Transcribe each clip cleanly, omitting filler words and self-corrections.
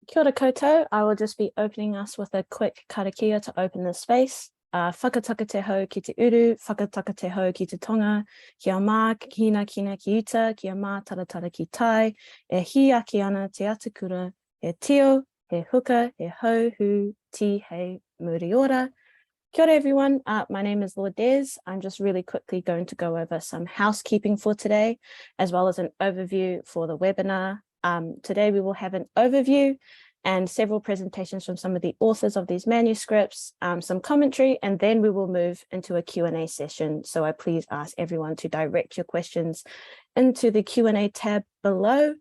Kia ora koutou. I will just be opening us with a quick karakia to open the space. Whakataka te hau ki te uru, whakataka te hau ki te tonga, kia mā, kina ki uta, kia mā taratara ki tai, e hi aki ana te atakura, he tio, he huka, he hau, hu, ti, he, muri ora. Kia ora everyone, my name is Liberators. I'm just really quickly going to go over some housekeeping for today, as well as an overview for the webinar. Today we will have an overview and several presentations from some of the authors of these manuscripts, some commentary, and then we will move into a Q&A session. So I please ask everyone to direct your questions into the Q&A tab below.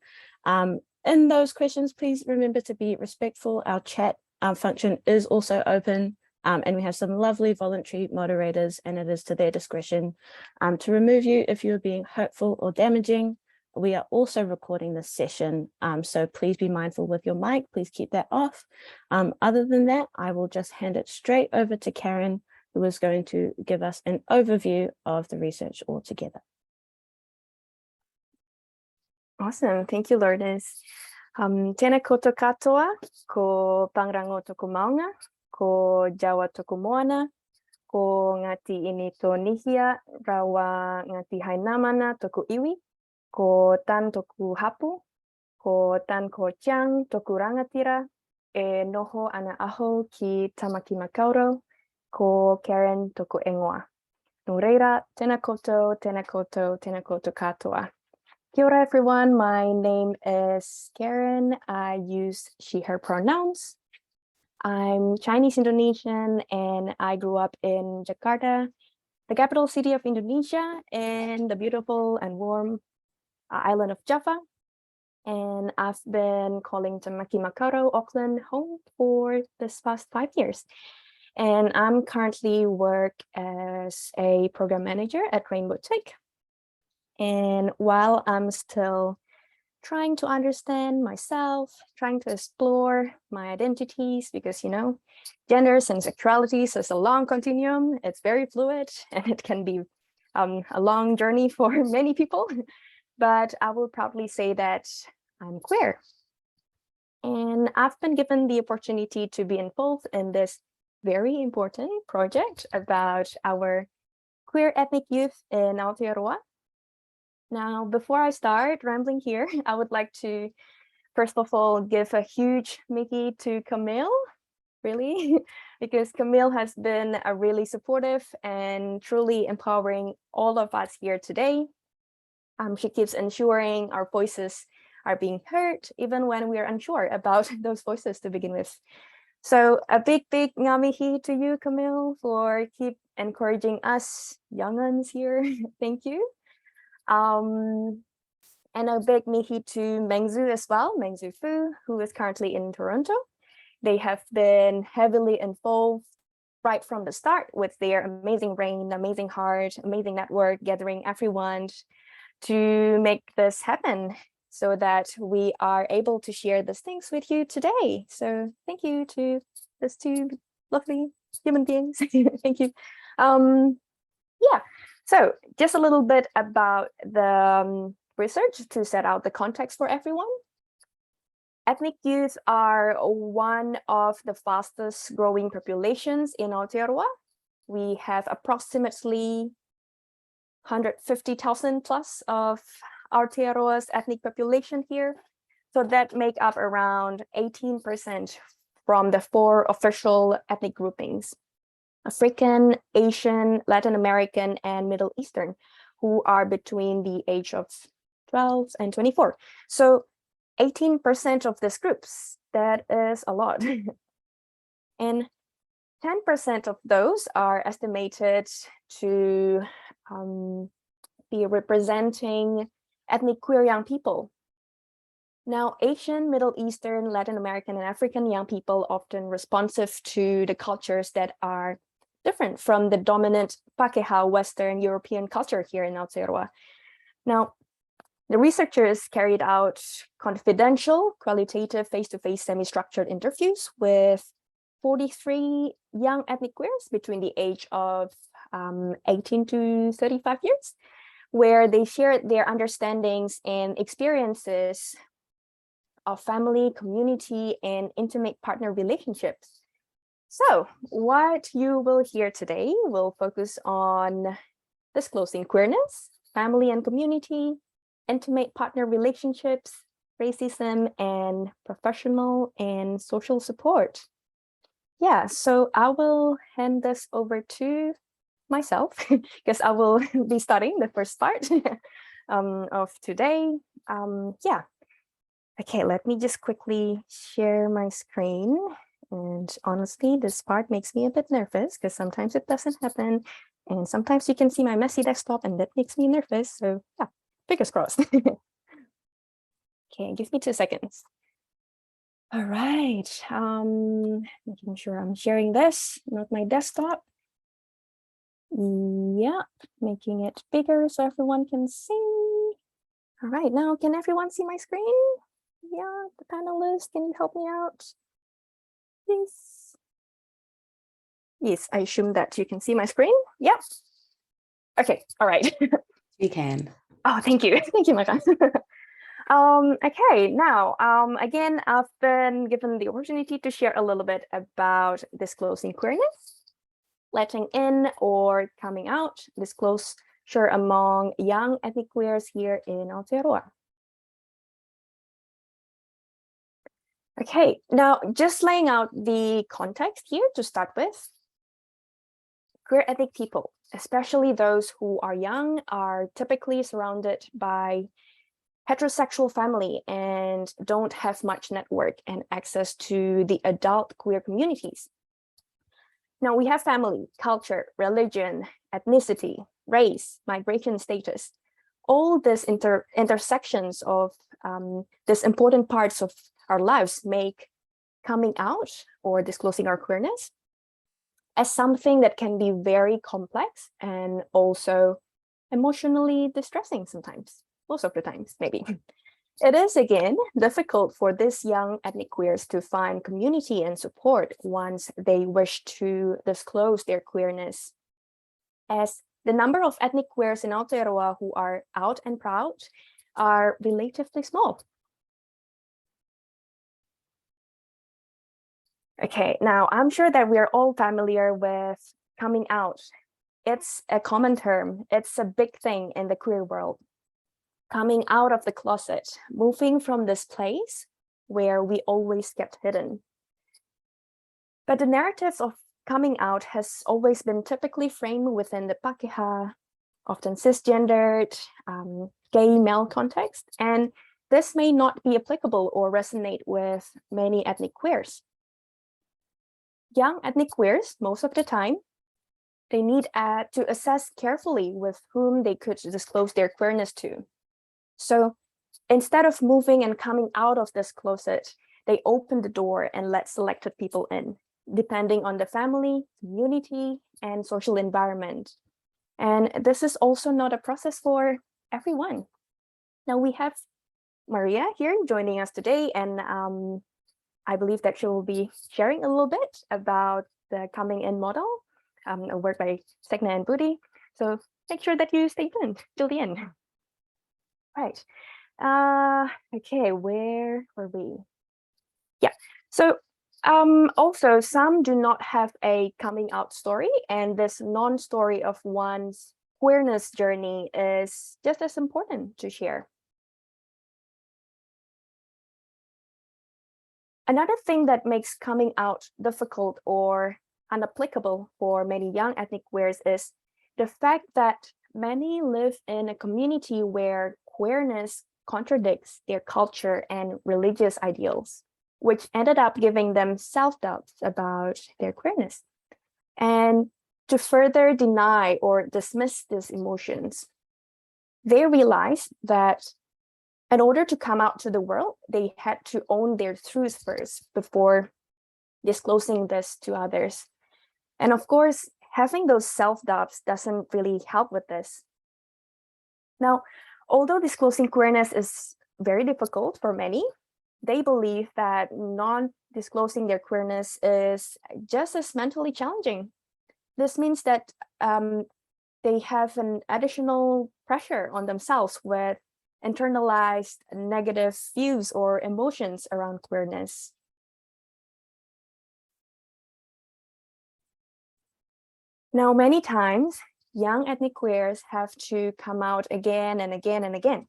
In those questions, please remember to be respectful. Our chat function is also open. And we have some lovely voluntary moderators, and it is to their discretion to remove you if you're being hurtful or damaging. We are also recording this session, so please be mindful with your mic. Please keep that off. Other than that, I will just hand it straight over to Karen, who is going to give us an overview of the research altogether. Awesome, thank you, Lourdes. Tēnā koutou katoa, ko pangrango tōku maunga, ko Jawa tōku moana, ko ngati ini tō nihia, rawa ngati hainamana tōku iwi, ko tan tōku hapu, ko tan ko tiang tōku rangatira, e noho ana aho ki tamaki makauro, ko Karen tōku engoa. Nō reira, tēnā koutou, tēnā koutou, tēnā koutou katoa. Kia ora everyone, my name is Karen. I use she, her pronouns. I'm Chinese Indonesian and I grew up in Jakarta, the capital city of Indonesia, in the beautiful and warm island of Java. And I've been calling Tamaki Makaurau, Auckland, home for this past 5 years. And I'm currently work as a program manager at Rainbow Tech. And while I'm still trying to understand myself, trying to explore my identities, because, you know, genders and sexualities is a long continuum. It's very fluid and it can be a long journey for many people. But I will proudly say that I'm queer. And I've been given the opportunity to be involved in this very important project about our queer ethnic youth in Aotearoa. Now, before I start rambling here, I would like to, first of all, give a huge Mickey to Camille, really, because Camille has been a really supportive and truly empowering all of us here today. She keeps ensuring our voices are being heard, even when we are unsure about those voices to begin with. So a big ngā mihi to you, Camille, for keep encouraging us young'uns here. Thank you. And a big mihi to Mengzu as well, Mengzu Fu, who is currently in Toronto. They have been heavily involved right from the start with their amazing brain, amazing heart, amazing network, gathering everyone to make this happen so that we are able to share these things with you today. So thank you to these two lovely human beings. Thank you. Yeah. So just a little bit about the research to set out the context for everyone. Ethnic youth are one of the fastest growing populations in Aotearoa. We have approximately 150,000 plus of Aotearoa's ethnic population here. So that make up around 18% from the 4 official ethnic groupings: African, Asian, Latin American, and Middle Eastern, who are between the age of 12 and 24. So 18% of these groups, that is a lot. And 10% of those are estimated to be representing ethnic queer young people. Now, Asian, Middle Eastern, Latin American, and African young people often responsive to the cultures that are different from the dominant Pakeha Western European culture here in Aotearoa. Now, the researchers carried out confidential, qualitative, face-to-face, semi-structured interviews with 43 young ethnic queers between the age of 18 to 35 years, where they shared their understandings and experiences of family, community, and intimate partner relationships. So what you will hear today will focus on disclosing queerness, family and community, intimate partner relationships, racism, and professional and social support. Yeah, so I will hand this over to myself because I will be starting the first part of today. Yeah. Okay, let me just quickly share my screen. And honestly, this part makes me a bit nervous because sometimes it doesn't happen. And sometimes you can see my messy desktop and that makes me nervous. So yeah, fingers crossed. Okay, give me 2 seconds. All right, making sure I'm sharing this, not my desktop. Yeah, making it bigger so everyone can see. All right, now can everyone see my screen? Yeah, the panelists, can you help me out? Please. Yes, I assume that you can see my screen. Yeah. Okay, all right. You can. Oh, thank you. Thank you, Maka. Okay, now, again, I've been given the opportunity to share a little bit about disclosing queerness, letting in or coming out, disclosure among young ethnic queers here in Aotearoa. Okay, now just laying out the context here to start with. Queer ethnic people, especially those who are young, are typically surrounded by heterosexual family and don't have much network and access to the adult queer communities. Now we have family, culture, religion, ethnicity, race, migration status. All these intersections of these important parts of our lives make coming out or disclosing our queerness as something that can be very complex and also emotionally distressing sometimes, most of the times, maybe. It is, again, difficult for these young ethnic queers to find community and support once they wish to disclose their queerness, as the number of ethnic queers in Aotearoa who are out and proud are relatively small. Okay, now I'm sure that we're all familiar with coming out. It's a common term. It's a big thing in the queer world. Coming out of the closet, moving from this place where we always kept hidden. But the narrative of coming out has always been typically framed within the Pakeha, often cisgendered, gay male context, and this may not be applicable or resonate with many ethnic queers. Young ethnic queers, most of the time, they need to assess carefully with whom they could disclose their queerness to. So instead of moving and coming out of this closet, they open the door and let selected people in, depending on the family, community, and social environment. And this is also not a process for everyone. Now we have Maria here joining us today, and I believe that she will be sharing a little bit about the coming in model, a work by Segna and Budi. So make sure that you stay tuned till the end. Right. Okay, where were we? Yeah. So also some do not have a coming out story, and this non-story of one's queerness journey is just as important to share. Another thing that makes coming out difficult or unapplicable for many young ethnic queers is the fact that many live in a community where queerness contradicts their culture and religious ideals, which ended up giving them self-doubts about their queerness. And to further deny or dismiss these emotions, they realized that in order to come out to the world, they had to own their truth first before disclosing this to others. And of course, having those self-doubts doesn't really help with this. Now, although disclosing queerness is very difficult for many, they believe that non-disclosing their queerness is just as mentally challenging. This means that they have an additional pressure on themselves with internalized negative views or emotions around queerness. Now, many times, young ethnic queers have to come out again and again and again.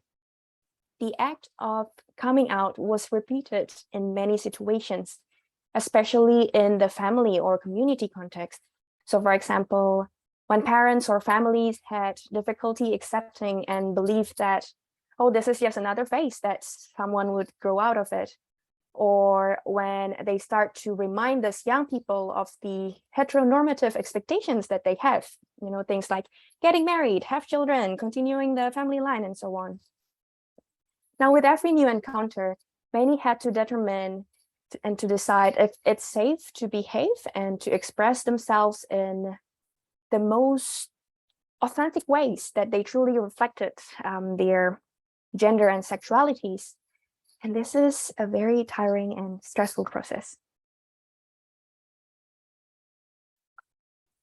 The act of coming out was repeated in many situations, especially in the family or community context. So, for example, when parents or families had difficulty accepting and believed that, oh, this is just another phase that someone would grow out of it. Or when they start to remind us young people of the heteronormative expectations that they have, you know, things like getting married, have children, continuing the family line, and so on. Now, with every new encounter, many had to determine and to decide if it's safe to behave and to express themselves in the most authentic ways that they truly reflected their gender and sexualities. And this is a very tiring and stressful process.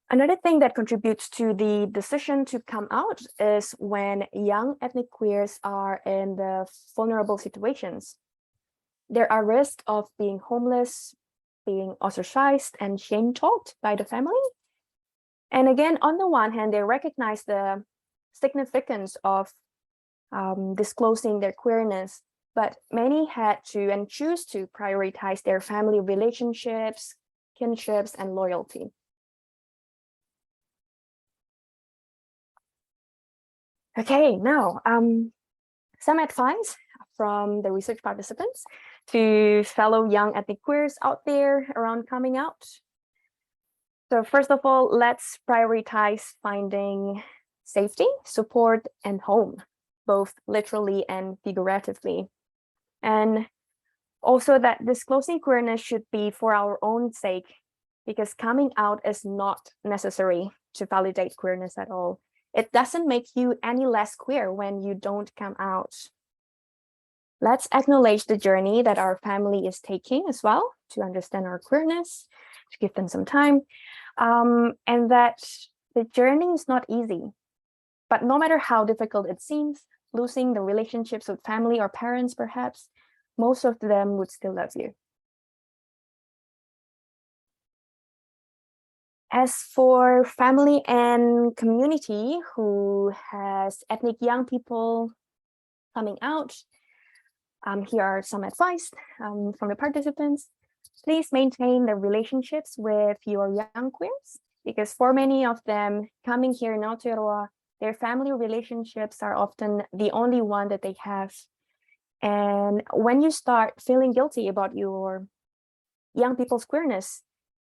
Another thing that contributes to the decision to come out is when young ethnic queers are in the vulnerable situations. There are risks of being homeless, being ostracized and shame-talked by the family. And again, on the one hand, they recognize the significance of disclosing their queerness, but many had to and choose to prioritize their family relationships, kinships, and loyalty. Okay, now some advice from the research participants to fellow young ethnic queers out there around coming out. So first of all, let's prioritize finding safety, support, and home, both literally and figuratively. And also that disclosing queerness should be for our own sake, because coming out is not necessary to validate queerness at all. It doesn't make you any less queer when you don't come out. Let's acknowledge the journey that our family is taking as well to understand our queerness, to give them some time, and that the journey is not easy. But no matter how difficult it seems, losing the relationships with family or parents, perhaps, most of them would still love you. As for family and community who has ethnic young people coming out, here are some advice from the participants. Please maintain the relationships with your young queers, because for many of them coming here in Aotearoa, their family relationships are often the only one that they have. And when you start feeling guilty about your young people's queerness,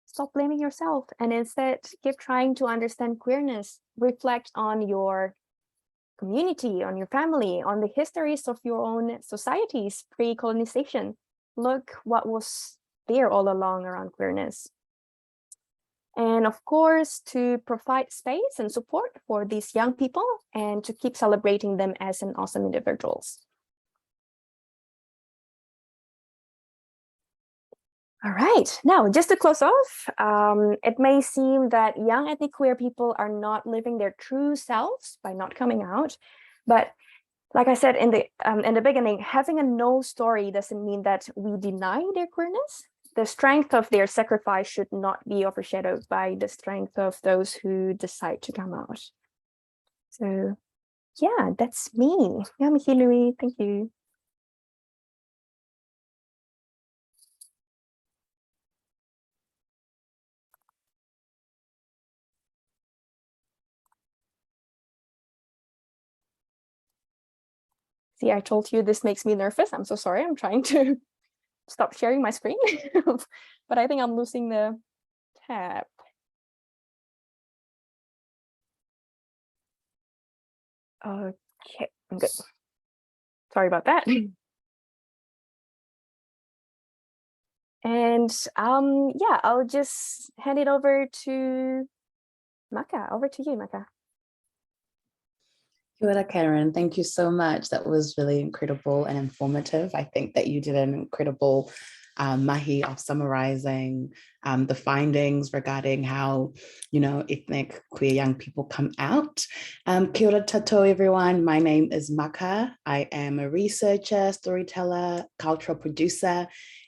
stop blaming yourself and instead keep trying to understand queerness. Reflect on your community, on your family, on the histories of your own societies pre-colonization. Look what was there all along around queerness. And of course, to provide space and support for these young people and to keep celebrating them as an awesome individuals. All right, now just to close off, it may seem that young ethnic queer people are not living their true selves by not coming out, but like I said in the beginning, having a no story doesn't mean that we deny their queerness. The strength of their sacrifice should not be overshadowed by the strength of those who decide to come out. So yeah, that's me. Yeah, Mihinui, thank you. See, I told you this makes me nervous. I'm so sorry. I'm trying to stop sharing my screen, but I think I'm losing the tab. Okay, I'm good. Sorry about that. And yeah, I'll just hand it over to Maka. Over to you, Maka. Kia ora, Karen. Thank you so much. That was really incredible and informative. I think that you did an incredible mahi of summarizing the findings regarding how, ethnic queer young people come out. Kia ora tatou, everyone. My name is Maka. I am a researcher, storyteller, cultural producer,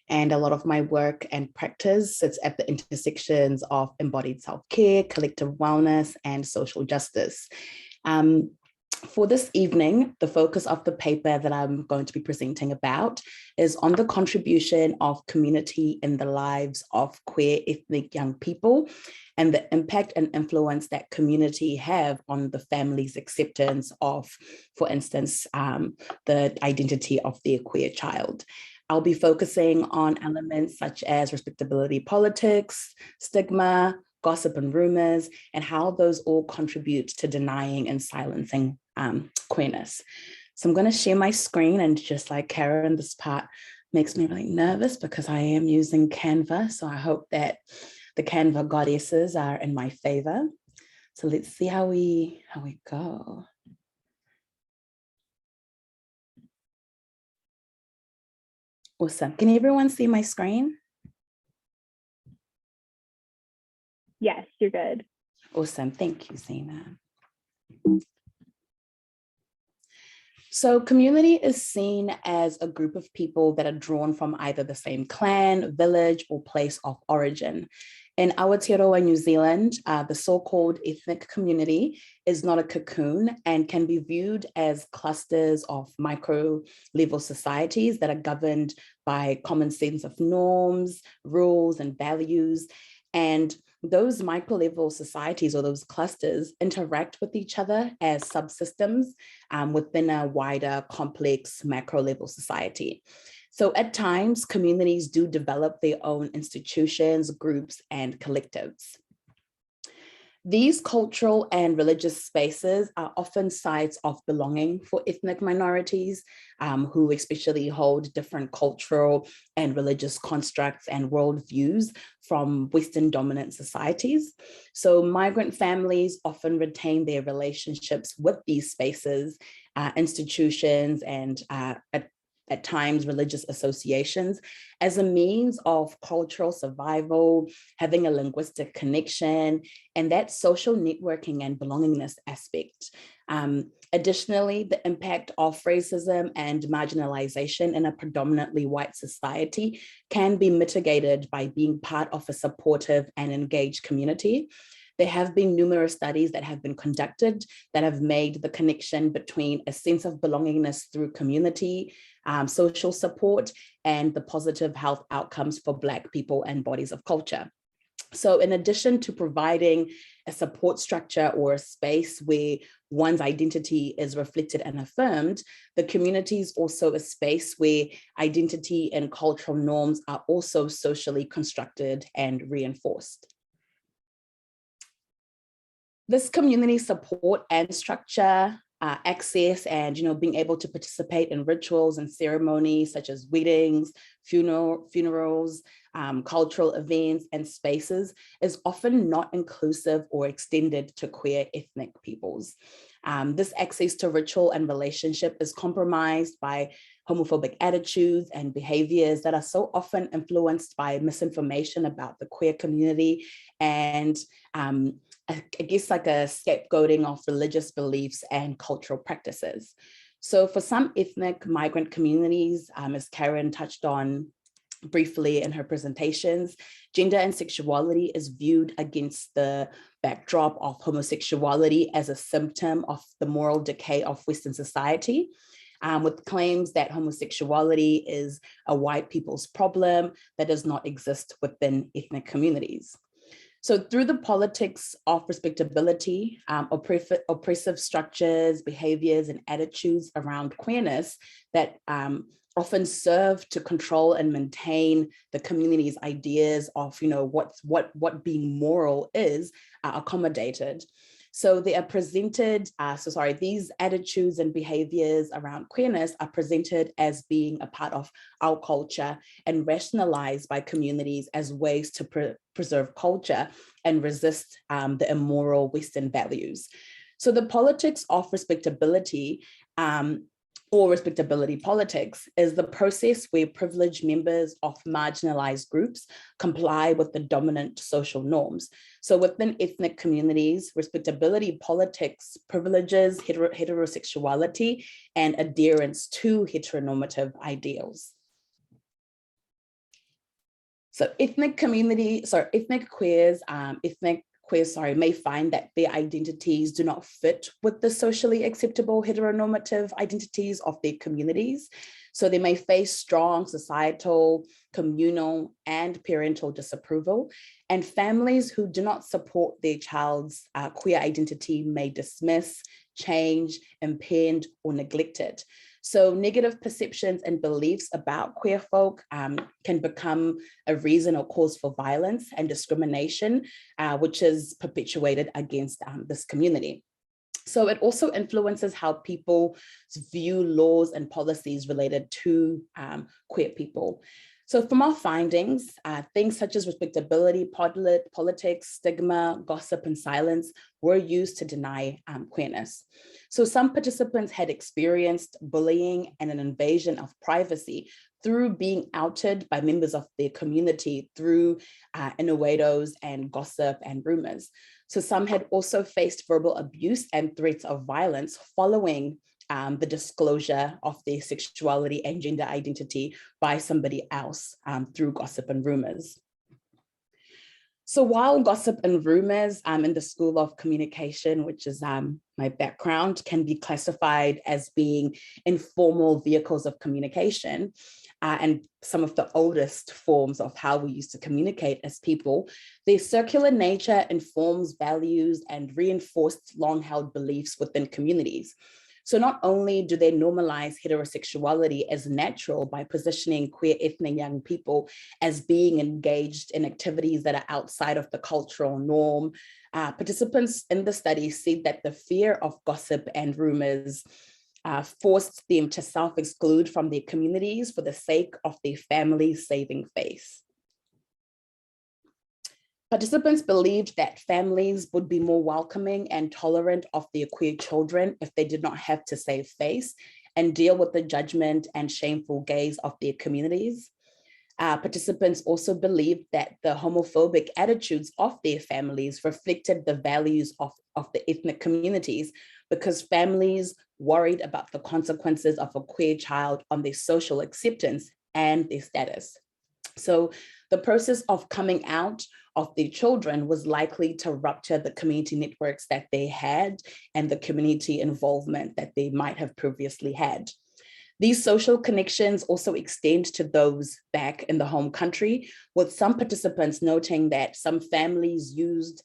and a lot of my work and practice sits at the intersections of embodied self-care, collective wellness, and social justice. For this evening, the focus of the paper that I'm going to be presenting about is on the contribution of community in the lives of queer ethnic young people and the impact and influence that community have on the family's acceptance of, for instance, the identity of their queer child. I'll be focusing on elements such as respectability politics, stigma, gossip and rumors, and how those all contribute to denying and silencing queerness. So I'm going to share my screen, and just like Karen, this part makes me really nervous because I am using Canva. So I hope that the Canva goddesses are in my favor. So let's see how we go. Awesome. Can everyone see my screen? Yes, you're good. Awesome. Thank you, Zena. So community is seen as a group of people that are drawn from either the same clan, village, or place of origin. In Aotearoa, New Zealand, the so-called ethnic community is not a cocoon and can be viewed as clusters of micro-level societies that are governed by common sense of norms, rules, and values. And those micro-level societies or those clusters interact with each other as subsystems within a wider, complex macro-level society. So at times, communities do develop their own institutions, groups, and collectives. These cultural and religious spaces are often sites of belonging for ethnic minorities who especially hold different cultural and religious constructs and worldviews from Western dominant societies. So migrant families often retain their relationships with these spaces, institutions, and at times religious associations as a means of cultural survival, having a linguistic connection, and that social networking and belongingness aspect. Additionally, the impact of racism and marginalization in a predominantly white society can be mitigated by being part of a supportive and engaged community. There have been numerous studies that have been conducted that have made the connection between a sense of belongingness through community, social support, and the positive health outcomes for Black people and bodies of culture. So in addition to providing a support structure or a space where one's identity is reflected and affirmed, the community is also a space where identity and cultural norms are also socially constructed and reinforced. This community support and structure, access, and being able to participate in rituals and ceremonies such as weddings, funerals, cultural events, and spaces is often not inclusive or extended to queer ethnic peoples. This access to ritual and relationship is compromised by homophobic attitudes and behaviors that are so often influenced by misinformation about the queer community and I guess like a scapegoating of religious beliefs and cultural practices. So for some ethnic migrant communities, as Karen touched on briefly in her presentations, gender and sexuality is viewed against the backdrop of homosexuality as a symptom of the moral decay of Western society, with claims that homosexuality is a white people's problem that does not exist within ethnic communities. So through the politics of respectability, oppressive structures, behaviors, and attitudes around queerness that often serve to control and maintain the community's ideas of what being moral is accommodated. So they are presented, these attitudes and behaviors around queerness are presented as being a part of our culture and rationalized by communities as ways to preserve culture and resist the immoral Western values. So the politics of respectability or respectability politics, is the process where privileged members of marginalized groups comply with the dominant social norms. So within ethnic communities, respectability politics privileges heterosexuality and adherence to heteronormative ideals. So ethnic queers may find that their identities do not fit with the socially acceptable heteronormative identities of their communities. So they may face strong societal, communal, and parental disapproval. And families who do not support their child's queer identity may dismiss, change, impede, or neglect it. So negative perceptions and beliefs about queer folk can become a reason or cause for violence and discrimination, which is perpetuated against this community. So it also influences how people view laws and policies related to queer people. So from our findings, things such as respectability, politics, stigma, gossip, and silence were used to deny queerness. So some participants had experienced bullying and an invasion of privacy through being outed by members of their community through innuendos and gossip and rumors. So some had also faced verbal abuse and threats of violence following the disclosure of their sexuality and gender identity by somebody else through gossip and rumors. So while gossip and rumors in the School of Communication, which is my background, can be classified as being informal vehicles of communication, and some of the oldest forms of how we used to communicate as people, their circular nature informs values and reinforced long-held beliefs within communities. So not only do they normalize heterosexuality as natural by positioning queer ethnic young people as being engaged in activities that are outside of the cultural norm, participants in the study said that the fear of gossip and rumors forced them to self-exclude from their communities for the sake of their family's saving face. Participants believed that families would be more welcoming and tolerant of their queer children if they did not have to save face and deal with the judgment and shameful gaze of their communities. Participants also believed that the homophobic attitudes of their families reflected the values of the ethnic communities, because families worried about the consequences of a queer child on their social acceptance and their status. So the process of coming out of their children was likely to rupture the community networks that they had and the community involvement that they might have previously had. These social connections also extend to those back in the home country, with some participants noting that some families used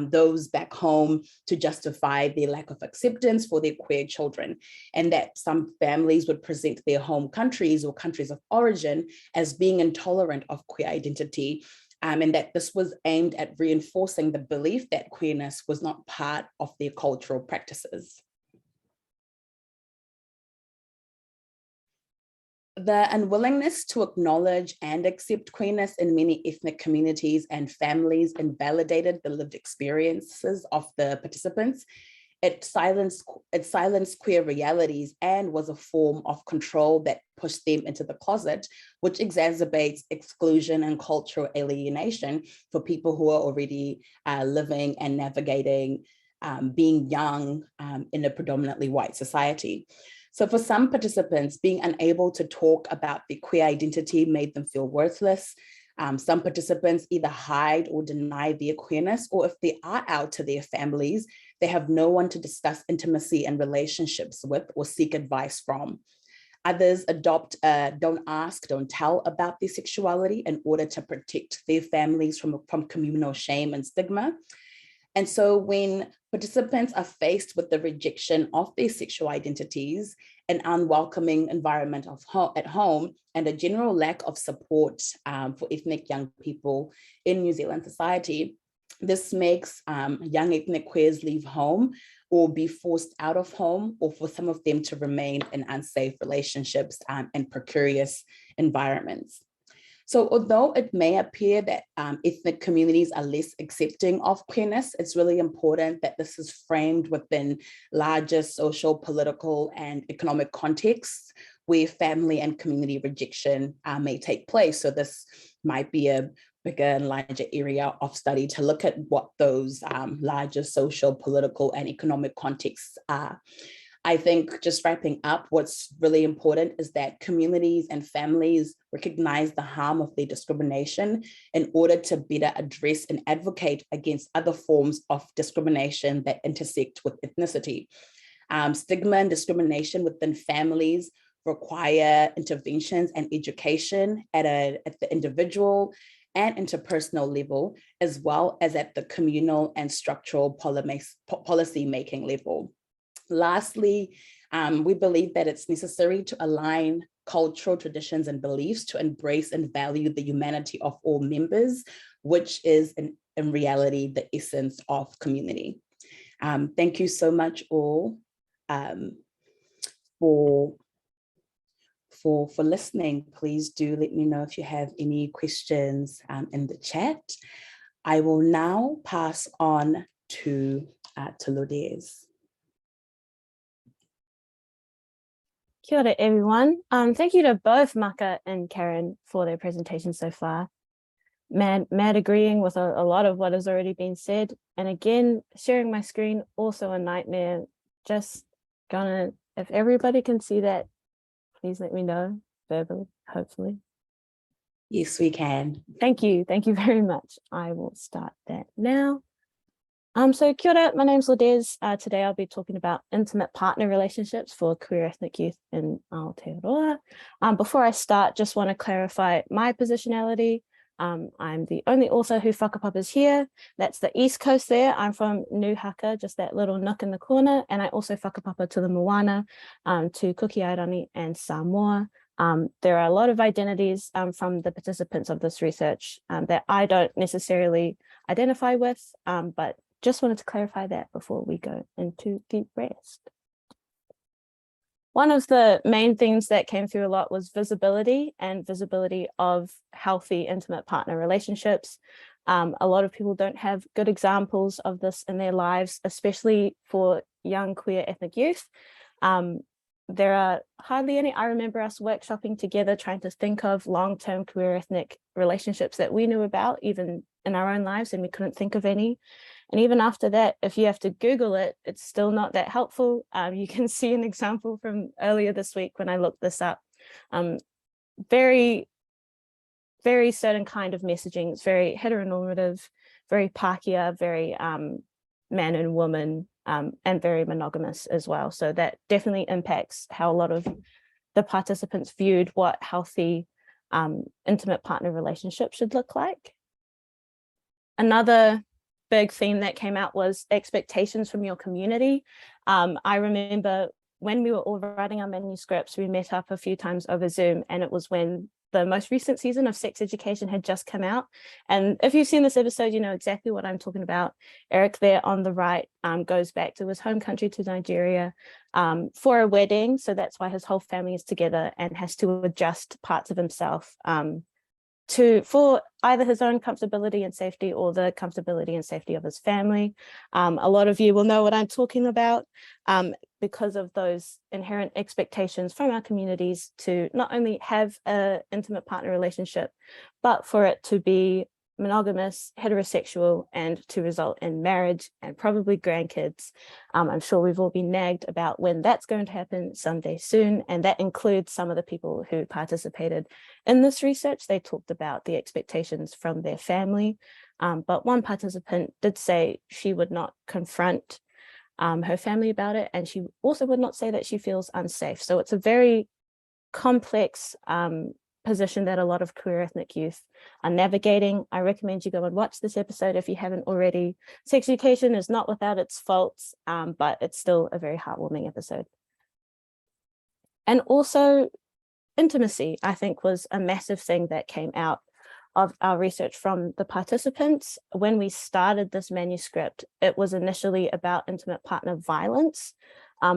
those back home to justify their lack of acceptance for their queer children, and that some families would present their home countries or countries of origin as being intolerant of queer identity, and that this was aimed at reinforcing the belief that queerness was not part of their cultural practices. The unwillingness to acknowledge and accept queerness in many ethnic communities and families invalidated the lived experiences of the participants. It silenced queer realities and was a form of control that pushed them into the closet, which exacerbates exclusion and cultural alienation for people who are already living and navigating being young in a predominantly white society. So for some participants, being unable to talk about their queer identity made them feel worthless. Some participants either hide or deny their queerness, or if they are out to their families, they have no one to discuss intimacy and relationships with or seek advice from. Others adopt don't ask, don't tell about their sexuality in order to protect their families from communal shame and stigma. And so when participants are faced with the rejection of their sexual identities, an unwelcoming environment at home, and a general lack of support for ethnic young people in New Zealand society, this makes young ethnic queers leave home or be forced out of home, or for some of them to remain in unsafe relationships and precarious environments. So although it may appear that ethnic communities are less accepting of queerness, it's really important that this is framed within larger social, political, and economic contexts where family and community rejection may take place. So this might be a bigger and larger area of study to look at what those larger social, political, and economic contexts are. I think just wrapping up, what's really important is that communities and families recognize the harm of their discrimination in order to better address and advocate against other forms of discrimination that intersect with ethnicity. Stigma and discrimination within families require interventions and education at the individual and interpersonal level, as well as at the communal and structural policy-making level. Lastly, we believe that it's necessary to align cultural traditions and beliefs to embrace and value the humanity of all members, which is in reality the essence of community. Thank you so much all for listening. Please do let me know if you have any questions in the chat. I will now pass on to Lourdes. Kia ora, everyone. Thank you to both Maka and Karen for their presentation so far. Mad agreeing with a lot of what has already been said. And again, sharing my screen, also a nightmare. Just gonna, if everybody can see that, please let me know verbally, hopefully. Yes, we can. Thank you very much. I will start that now. So kia ora, my name's Lourdes. Today I'll be talking about intimate partner relationships for queer ethnic youth in Aotearoa. Before I start, just want to clarify my positionality. I'm the only author who whakapapas here. That's the East Coast there. I'm from Nuhaka, just that little nook in the corner. And I also whakapapa to the Moana, to Kuki-Airani and Samoa. There are a lot of identities from the participants of this research that I don't necessarily identify with, but just wanted to clarify that before we go into the rest. One of the main themes that came through a lot was visibility and visibility of healthy intimate partner relationships. A lot of people don't have good examples of this in their lives, especially for young queer ethnic youth. There are hardly any. I remember us workshopping together, trying to think of long-term queer ethnic relationships that we knew about, even in our own lives, and we couldn't think of any. And even after that, if you have to Google it, it's still not that helpful. You can see an example from earlier this week when I looked this up. Very, very certain kind of messaging. It's very heteronormative, very Pākehā, very man and woman, and very monogamous as well. So that definitely impacts how a lot of the participants viewed what healthy intimate partner relationships should look like. Another big theme that came out was expectations from your community. I remember when we were all writing our manuscripts, we met up a few times over Zoom, and it was when the most recent season of Sex Education had just come out. And if you've seen this episode, you know exactly what I'm talking about. Eric there on the right goes back to his home country, to Nigeria, for a wedding. So that's why his whole family is together and has to adjust parts of himself for either his own comfortability and safety or the comfortability and safety of his family. A lot of you will know what I'm talking about because of those inherent expectations from our communities to not only have an intimate partner relationship, but for it to be monogamous, heterosexual, and to result in marriage and probably grandkids. I'm sure we've all been nagged about when that's going to happen someday soon, and that includes some of the people who participated in this research. They talked about the expectations from their family, but one participant did say she would not confront her family about it, and she also would not say that she feels unsafe. So it's a very complex position that a lot of queer ethnic youth are navigating. I recommend you go and watch this episode if you haven't already. Sex Education is not without its faults, but it's still a very heartwarming episode. And also intimacy, I think, was a massive thing that came out of our research from the participants. When we started this manuscript, it was initially about intimate partner violence,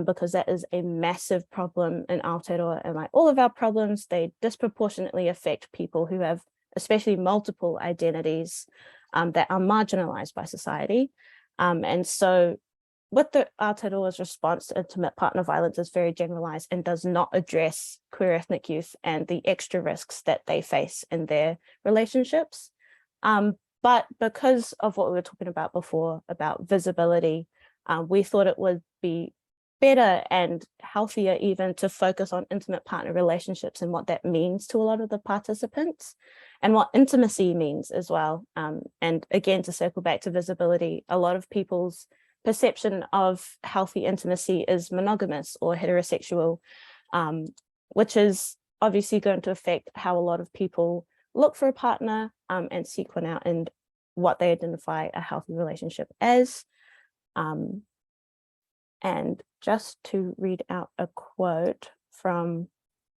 because that is a massive problem in Aotearoa, and like all of our problems, they disproportionately affect people who have especially multiple identities that are marginalized by society. And so with the Aotearoa's response to intimate partner violence is very generalized and does not address queer ethnic youth and the extra risks that they face in their relationships. But because of what we were talking about before, about visibility, we thought it would be better and healthier even to focus on intimate partner relationships and what that means to a lot of the participants and what intimacy means as well. And again, to circle back to visibility, a lot of people's perception of healthy intimacy is monogamous or heterosexual, which is obviously going to affect how a lot of people look for a partner and seek one out and what they identify a healthy relationship as. And just to read out a quote from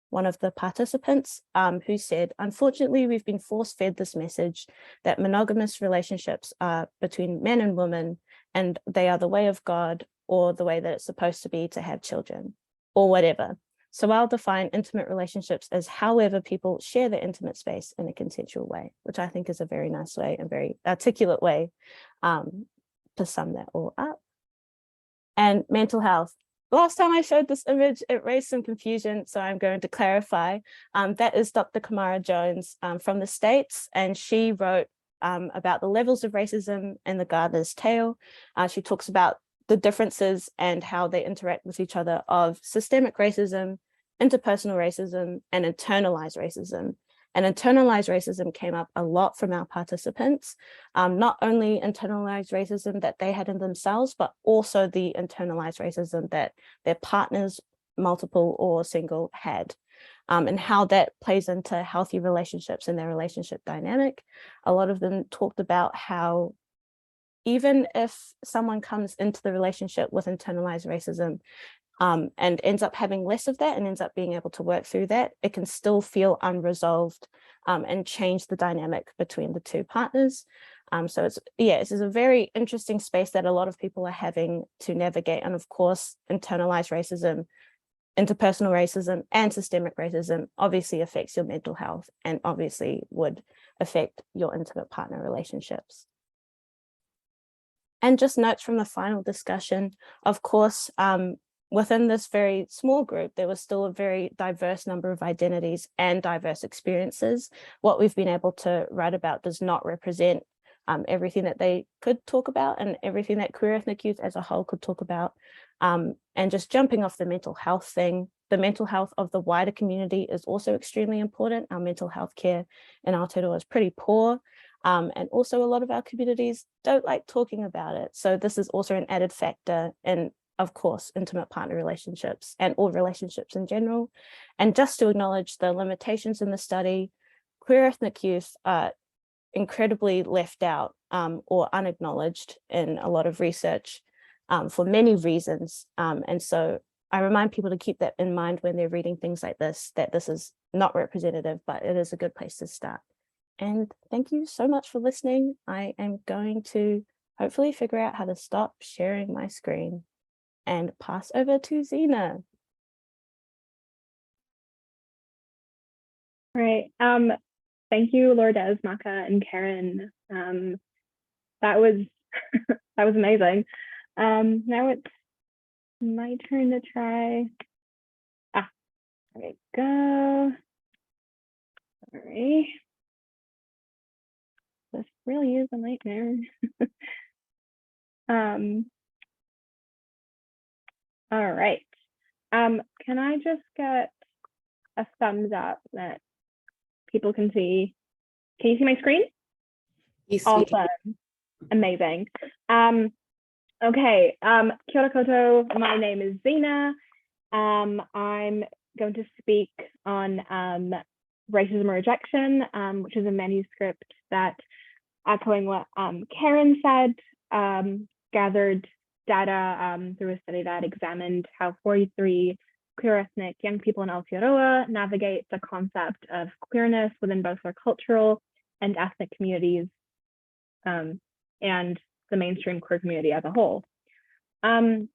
one of the participants who said, "Unfortunately, we've been force-fed this message that monogamous relationships are between men and women, and they are the way of God or the way that it's supposed to be to have children or whatever. So I'll define intimate relationships as however people share their intimate space in a consensual way," which I think is a very nice way and very articulate way to sum that all up. And mental health. Last time I showed this image, it raised some confusion, so I'm going to clarify. That is Dr. Kamara Jones from the States, and she wrote about the levels of racism in The Gardener's Tale. She talks about the differences and how they interact with each other of systemic racism, interpersonal racism, and internalized racism. And internalized racism came up a lot from our participants, not only internalized racism that they had in themselves, but also the internalized racism that their partners, multiple or single, had, and how that plays into healthy relationships and their relationship dynamic. A lot of them talked about how even if someone comes into the relationship with internalized racism, and ends up having less of that and ends up being able to work through that, it can still feel unresolved and change the dynamic between the two partners. So it's, this is a very interesting space that a lot of people are having to navigate. And of course, internalized racism, interpersonal racism, and systemic racism obviously affects your mental health and obviously would affect your intimate partner relationships. And just notes from the final discussion, of course, within this very small group, there was still a very diverse number of identities and diverse experiences. What we've been able to write about does not represent everything that they could talk about and everything that queer ethnic youth as a whole could talk about. And just jumping off the mental health thing, the mental health of the wider community is also extremely important. Our mental health care in Aotearoa is pretty poor. And also a lot of our communities don't like talking about it. So this is also an added factor in, of course, intimate partner relationships and all relationships in general. And just to acknowledge the limitations in the study, queer ethnic youth are incredibly left out or unacknowledged in a lot of research for many reasons. And so I remind people to keep that in mind when they're reading things like this, that this is not representative, but it is a good place to start. And thank you so much for listening. I am going to hopefully figure out how to stop sharing my screen and pass over to Zena. Right. Thank you, Lourdes, Maka, and Karen. That was that was amazing. Now it's my turn to try. There we go. Sorry. This really is a nightmare. All right. Can I just get a thumbs up that people can see? Can you see my screen? Yes, awesome. Amazing. Okay. Kia ora koutou. My name is Zena. I'm going to speak on racism or rejection, which is a manuscript that, echoing what Karen said, gathered data through a study that examined how 43 queer ethnic young people in Aotearoa navigate the concept of queerness within both their cultural and ethnic communities and the mainstream queer community as a whole. A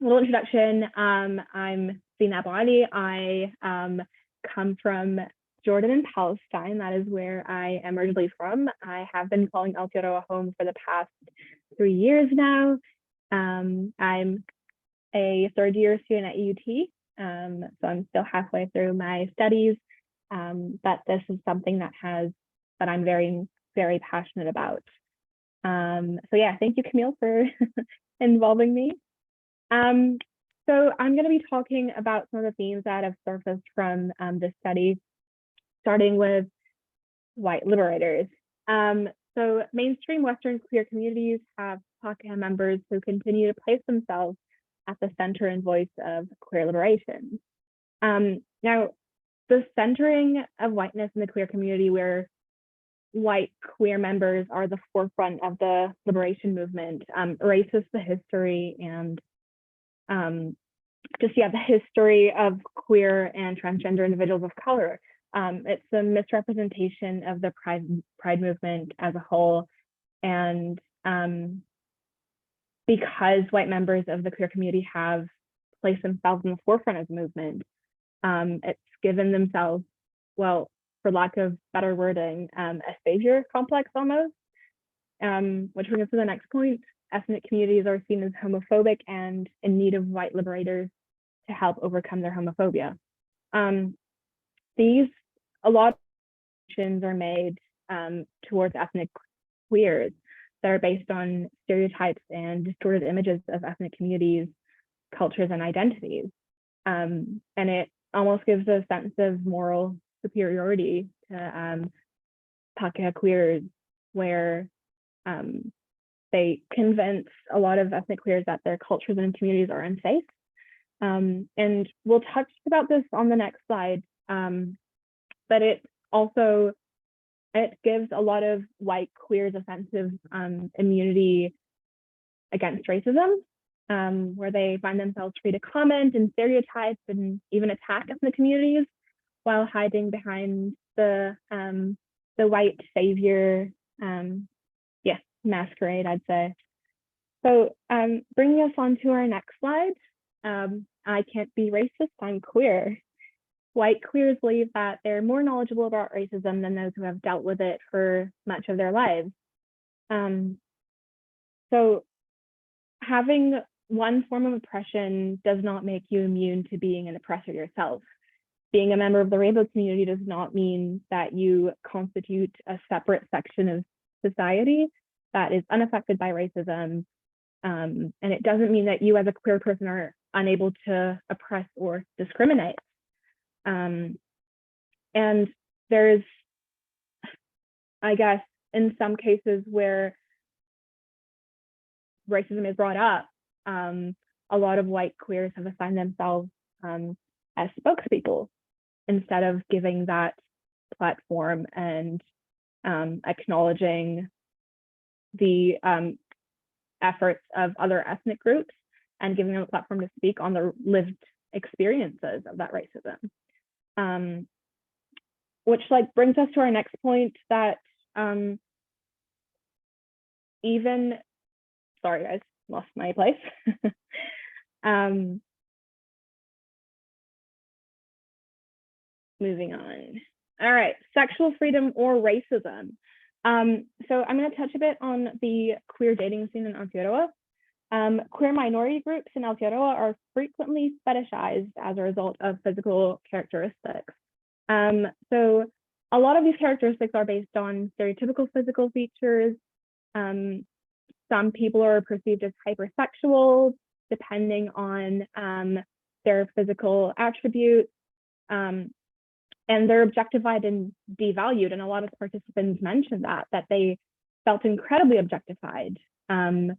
little introduction, I'm Zena Abouali. I come from Jordan and Palestine. That is where I am originally from. I have been calling Aotearoa home for the past 3 years now. I'm a third-year student at UT, so I'm still halfway through my studies, but this is something that I'm very, very passionate about. So yeah, thank you, Camille, for involving me. So I'm going to be talking about some of the themes that have surfaced from this study, starting with white liberators. So mainstream Western queer communities have Pākehā members who continue to place themselves at the center and voice of queer liberation. Now, the centering of whiteness in the queer community, where white queer members are the forefront of the liberation movement, erases the history and the history of queer and transgender individuals of color. It's a misrepresentation of the pride movement as a whole. And because white members of the queer community have placed themselves in the forefront of the movement, it's given themselves, well, for lack of better wording, a savior complex almost, which brings us to the next point. Ethnic communities are seen as homophobic and in need of white liberators to help overcome their homophobia. A lot of actions are made towards ethnic queers that are based on stereotypes and distorted images of ethnic communities, cultures, and identities. And it almost gives a sense of moral superiority to Pākehā queers, where they convince a lot of ethnic queers that their cultures and communities are unsafe. And we'll touch about this on the next slide, but it gives a lot of white queers a sense of immunity against racism, where they find themselves free to comment and stereotype and even attack ethnic communities while hiding behind the white savior, masquerade, I'd say. So bringing us on to our next slide, I can't be racist, I'm queer. White queers believe that they're more knowledgeable about racism than those who have dealt with it for much of their lives. So having one form of oppression does not make you immune to being an oppressor yourself. Being a member of the rainbow community does not mean that you constitute a separate section of society that is unaffected by racism. And it doesn't mean that you as a queer person are unable to oppress or discriminate. And there's, I guess, in some cases where racism is brought up, a lot of white queers have assigned themselves as spokespeople instead of giving that platform and acknowledging the efforts of other ethnic groups and giving them a platform to speak on the lived experiences of that racism. Which brings us to our next point, that sorry guys, lost my place. Moving on. All right, sexual freedom or racism. So I'm going to touch a bit on the queer dating scene in Aotearoa. Queer minority groups in Aotearoa are frequently fetishized as a result of physical characteristics. So a lot of these characteristics are based on stereotypical physical features. Some people are perceived as hypersexual, depending on their physical attributes. And they're objectified and devalued. And a lot of participants mentioned that they felt incredibly objectified. And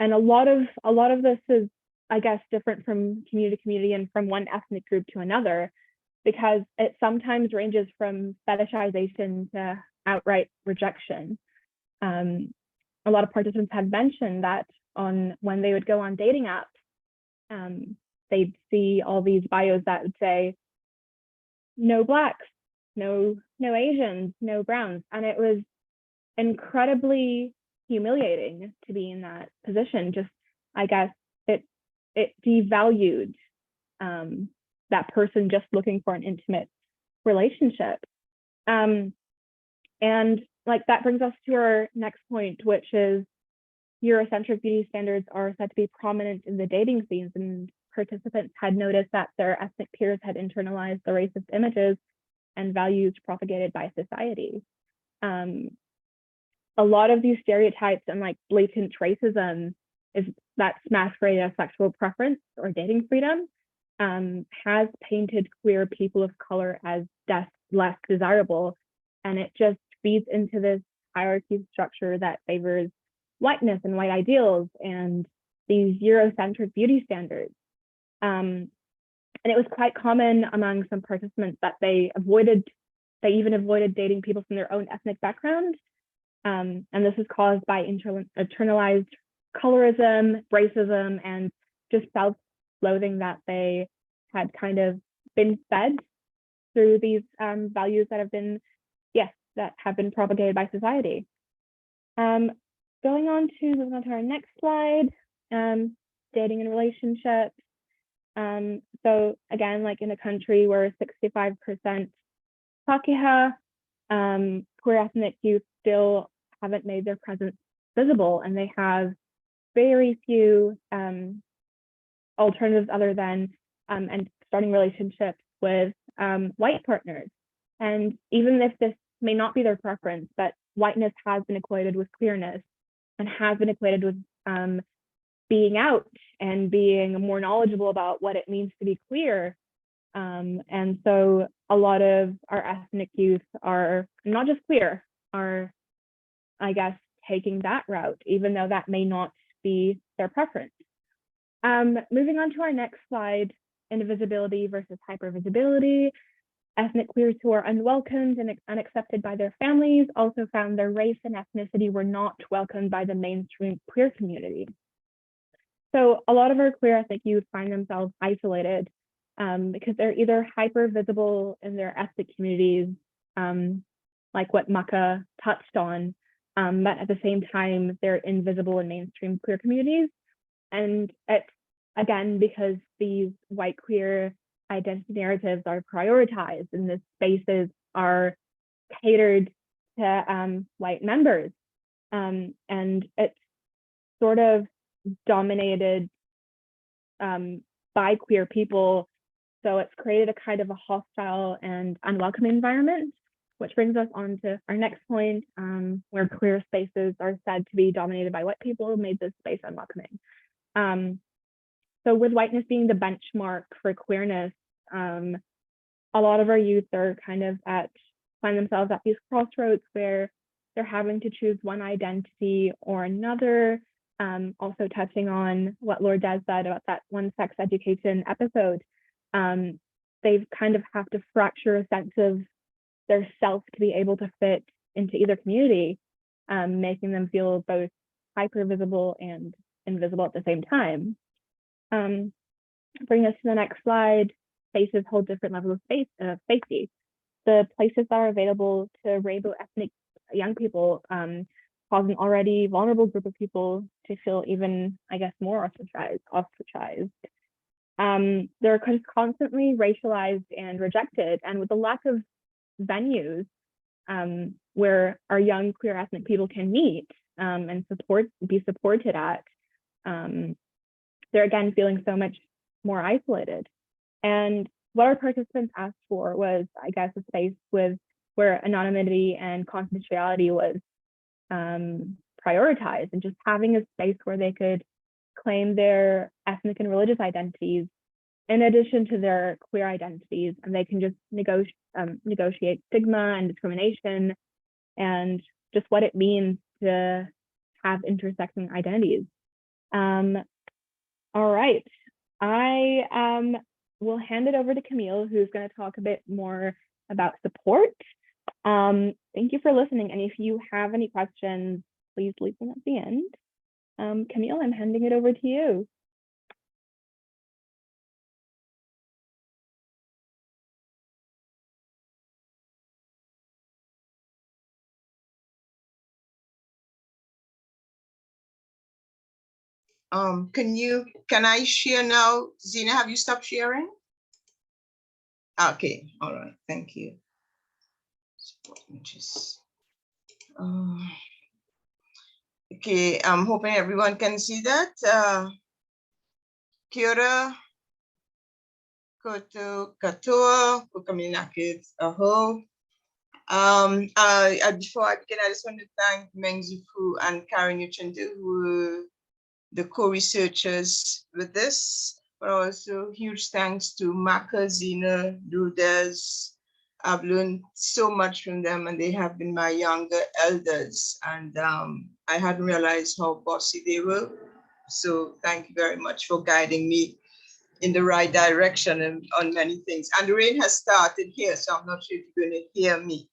a lot of this is, I guess, different from community to community and from one ethnic group to another, because it sometimes ranges from fetishization to outright rejection. A lot of participants had mentioned that when they would go on dating apps, they'd see all these bios that would say, no Blacks, no Asians, no Browns. And it was incredibly humiliating to be in that position. Just, I guess, it devalued that person just looking for an intimate relationship. And like that brings us to our next point, which is Eurocentric beauty standards are said to be prominent in the dating scenes, and participants had noticed that their ethnic peers had internalized the racist images and values propagated by society. A lot of these stereotypes and like blatant racism that's masqueraded as sexual preference or dating freedom has painted queer people of color as less desirable, and it just feeds into this hierarchy structure that favors whiteness and white ideals and these Eurocentric beauty standards. And it was quite common among some participants that they even avoided dating people from their own ethnic background. And this is caused by internalized colorism, racism, and just self-loathing that they had kind of been fed through these values that have been propagated by society. Moving on to our next slide, dating and relationships. So again, like in a country where 65% Pākehā, queer ethnic youth still haven't made their presence visible, and they have very few alternatives other than and starting relationships with white partners. And even if this may not be their preference, but whiteness has been equated with queerness and has been equated with being out and being more knowledgeable about what it means to be queer. And so a lot of our ethnic youth are not just queer, are, I guess, taking that route, even though that may not be their preference. Moving on to our next slide, invisibility versus hypervisibility. Ethnic queers who are unwelcomed and unaccepted by their families also found their race and ethnicity were not welcomed by the mainstream queer community. So a lot of our queer ethnic youth find themselves isolated because they're either hyper visible in their ethnic communities, like what Maka touched on, but at the same time, they're invisible in mainstream queer communities. And it's, again, because these white queer identity narratives are prioritized and the spaces are catered to white members. And it's sort of dominated by queer people. So it's created a kind of a hostile and unwelcoming environment, which brings us on to our next point, where queer spaces are said to be dominated by white people, made this space unwelcoming. So with whiteness being the benchmark for queerness, a lot of our youth are find themselves at these crossroads where they're having to choose one identity or another. Also touching on what Lord Des said about that one sex education episode, they've kind of have to fracture a sense of their self to be able to fit into either community, making them feel both hyper visible and invisible at the same time. Bring us to the next slide. Spaces hold different levels of safety. The places that are available to rainbow ethnic young people cause an already vulnerable group of people to feel even, I guess, more ostracized. They're constantly racialized and rejected, and with the lack of venues where our young queer ethnic people can meet and be supported at, they're again feeling so much more isolated. And what our participants asked for was, I guess, a space where anonymity and confidentiality was prioritized, and just having a space where they could claim their ethnic and religious identities in addition to their queer identities, and they can just negotiate stigma and discrimination and just what it means to have intersecting identities. All right, I will hand it over to Camille, who's going to talk a bit more about support. Thank you for listening, and if you have any questions, please leave them at the end. Camille, I'm handing it over to you. Can I share now? Zina, have you stopped sharing? Okay, all right, thank you. Okay, I'm hoping everyone can see that. Kia ora, koto katoa, kukaminakit aho. Before I begin, I just want to thank Meng Zufu and Karen Uchendu, who were the co-researchers with this, but also huge thanks to Maka, Zina, Lourdes. I've learned so much from them, and they have been my younger elders, and I hadn't realized how bossy they were. So thank you very much for guiding me in the right direction and on many things. And the rain has started here, so I'm not sure if you're going to hear me.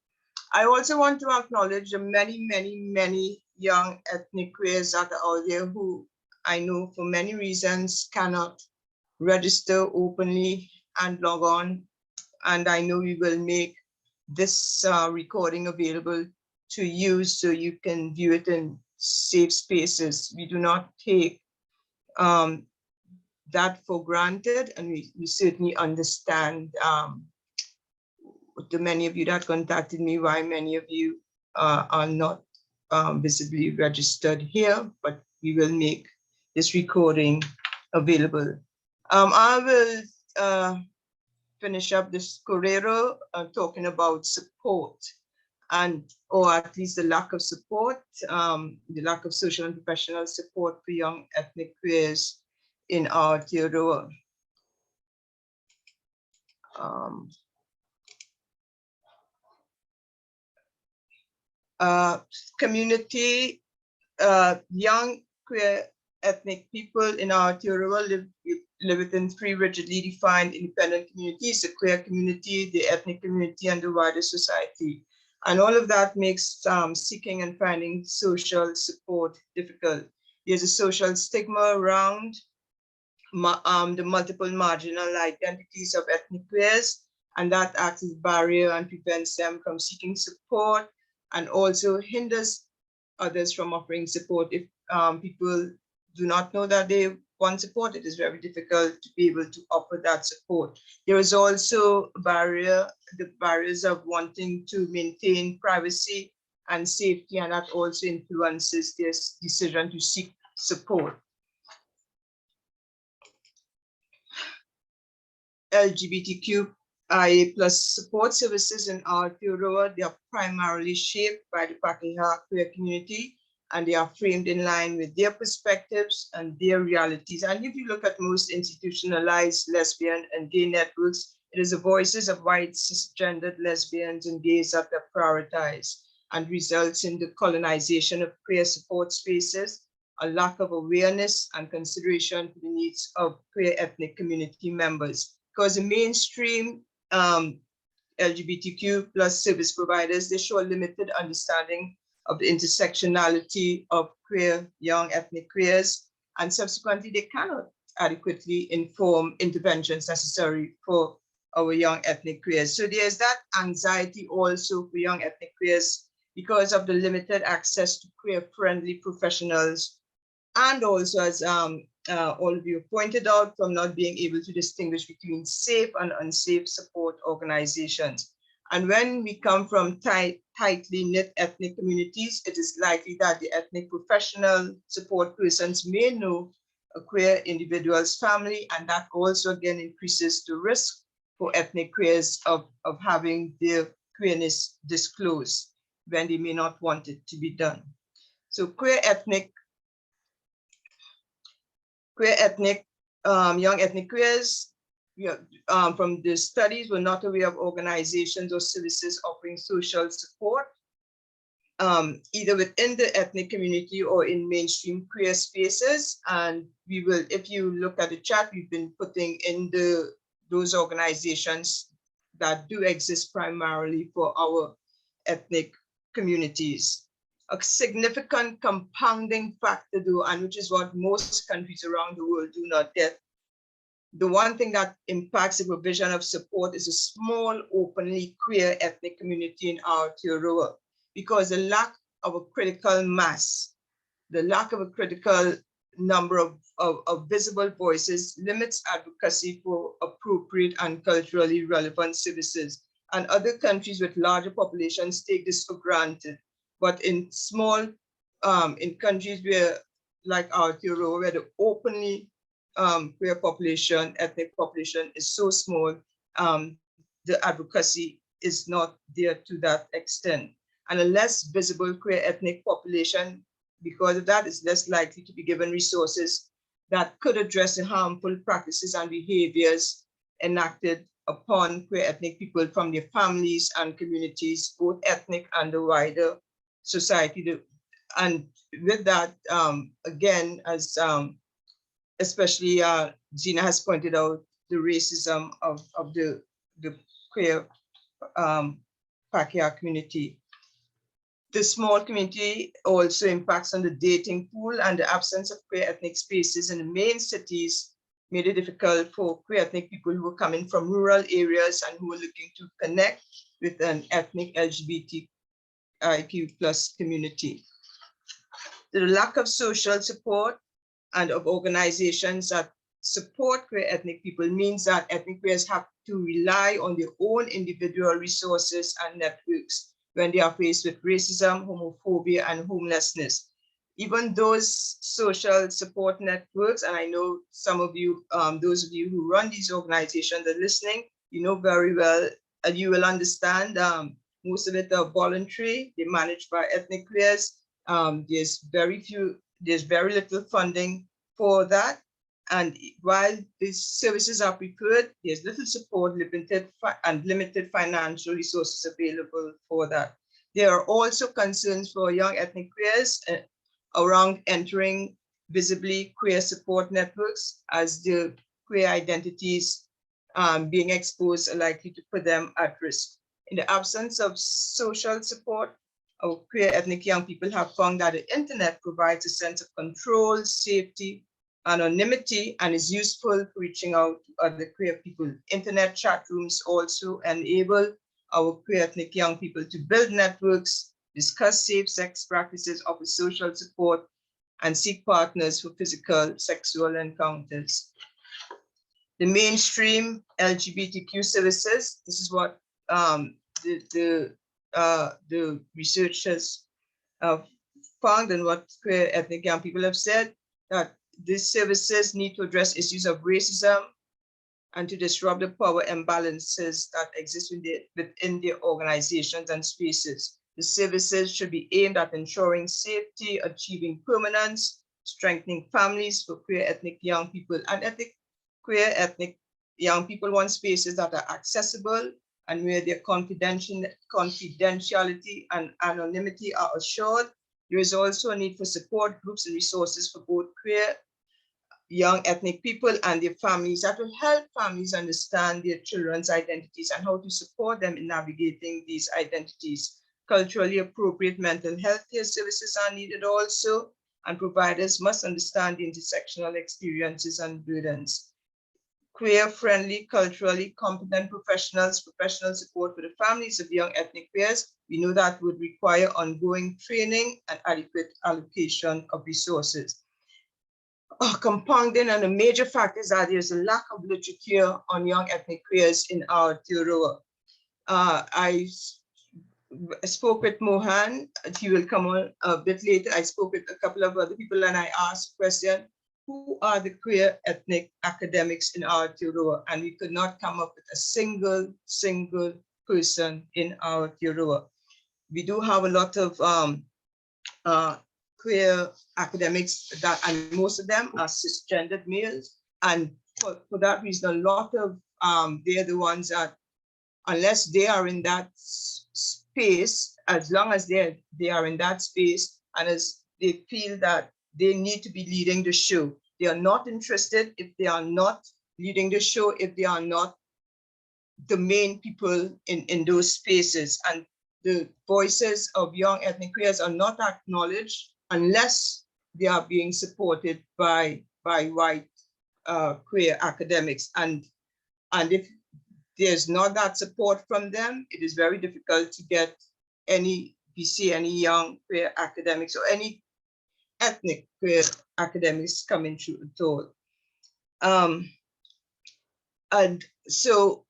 I also want to acknowledge the many young ethnic queers that are out there who I know for many reasons cannot register openly and log on. And I know we will make this recording available to you so you can view it in safe spaces. We do not take that for granted, and we certainly understand to many of you that contacted me why many of you are not visibly registered here, but we will make this recording available. I will finish up this correro talking about support, or at least the lack of support, the lack of social and professional support for young ethnic queers in Aotearoa. Community, young queer ethnic people in Aotearoa live within three rigidly defined independent communities: the queer community, the ethnic community, and the wider society. And all of that makes seeking and finding social support difficult. There's a social stigma around the multiple marginal identities of ethnic queers, and that acts as a barrier and prevents them from seeking support, and also hinders others from offering support. If people do not know that they want support, it is very difficult to be able to offer that support. There is also a barrier, the barriers of wanting to maintain privacy and safety, and that also influences their decision to seek support. LGBTQIA+ support services in Aotearoa, they are primarily shaped by the Pakeha queer community, and they are framed in line with their perspectives and their realities. And if you look at most institutionalized lesbian and gay networks, it is the voices of white cisgendered lesbians and gays that are prioritized, and results in the colonization of queer support spaces, a lack of awareness and consideration for the needs of queer ethnic community members. Because the mainstream LGBTQ+ service providers, they show a limited understanding of the intersectionality of queer young ethnic queers, and subsequently they cannot adequately inform interventions necessary for our young ethnic queers. So there's that anxiety also for young ethnic queers because of the limited access to queer-friendly professionals, and also, as all of you pointed out, from not being able to distinguish between safe and unsafe support organizations. And when we come from tightly knit ethnic communities, it is likely that the ethnic professional support persons may know a queer individual's family, and that also again increases the risk for ethnic queers of having their queerness disclosed when they may not want it to be done. So queer ethnic young ethnic queers, from the studies, were not aware of organizations or services offering social support, either within the ethnic community or in mainstream queer spaces. And we will, if you look at the chat, we've been putting in those organizations that do exist primarily for our ethnic communities. A significant compounding factor though, and which is what most countries around the world do not get, the one thing that impacts the provision of support is a small, openly queer ethnic community in Aotearoa, because the lack of a critical mass, the lack of a critical number of visible voices limits advocacy for appropriate and culturally relevant services. And other countries with larger populations take this for granted. But in small, in countries where, like Aotearoa, where the openly queer population, ethnic population is so small, the advocacy is not there to that extent. And a less visible queer ethnic population, because of that, is less likely to be given resources that could address the harmful practices and behaviors enacted upon queer ethnic people from their families and communities, both ethnic and the wider society. And with that, again, as especially Gina has pointed out, the racism of the queer Pakeha community. The small community also impacts on the dating pool, and the absence of queer ethnic spaces in the main cities made it difficult for queer ethnic people who are coming from rural areas and who are looking to connect with an ethnic LGBTIQ+ community. The lack of social support and of organizations that support queer ethnic people means that ethnic queers have to rely on their own individual resources and networks when they are faced with racism, homophobia, and homelessness. Even those social support networks, and I know some of you, those of you who run these organizations are listening, you know very well, and you will understand most of it are voluntary, they're managed by ethnic queers. There's very little funding for that. And while these services are preferred, there's little support, limited financial resources available for that. There are also concerns for young ethnic queers around entering visibly queer support networks, as the queer identities being exposed are likely to put them at risk. In the absence of social support, our queer ethnic young people have found that the internet provides a sense of control, safety, anonymity, and is useful for reaching out to other queer people. Internet chat rooms also enable our queer ethnic young people to build networks, discuss safe sex practices, offer social support, and seek partners for physical, sexual encounters. The mainstream LGBTQ services, this is what the researchers have found, and what queer ethnic young people have said, that these services need to address issues of racism and to disrupt the power imbalances that exist within their organizations and spaces. The services should be aimed at ensuring safety, achieving permanence, strengthening families for queer ethnic young people. And queer ethnic young people want spaces that are accessible and where their confidentiality and anonymity are assured. There is also a need for support groups and resources for both queer young ethnic people and their families that will help families understand their children's identities and how to support them in navigating these identities. Culturally appropriate mental health care services are needed also, and providers must understand the intersectional experiences and burdens. Queer-friendly, culturally competent professional support for the families of young ethnic queers, we know that would require ongoing training and adequate allocation of resources. Compounding, and a major factor is that there's a lack of literature on young ethnic queers in Aotearoa. I spoke with Mohan, he will come on a bit later. I spoke with a couple of other people and I asked the question, who are the queer ethnic academics in Aotearoa? And we could not come up with a single person in Aotearoa. We do have a lot of queer academics and most of them are cisgendered males. And for that reason, a lot of, they're the ones that, unless they are in that space, as long as they are in that space, and as they feel that they need to be leading the show, they are not interested if they are not leading the show, if they are not the main people in those spaces. And the voices of young ethnic queers are not acknowledged unless they are being supported by white queer academics. And if there's not that support from them, it is very difficult to get any young queer academics or any ethnic queer academics coming through at all. And so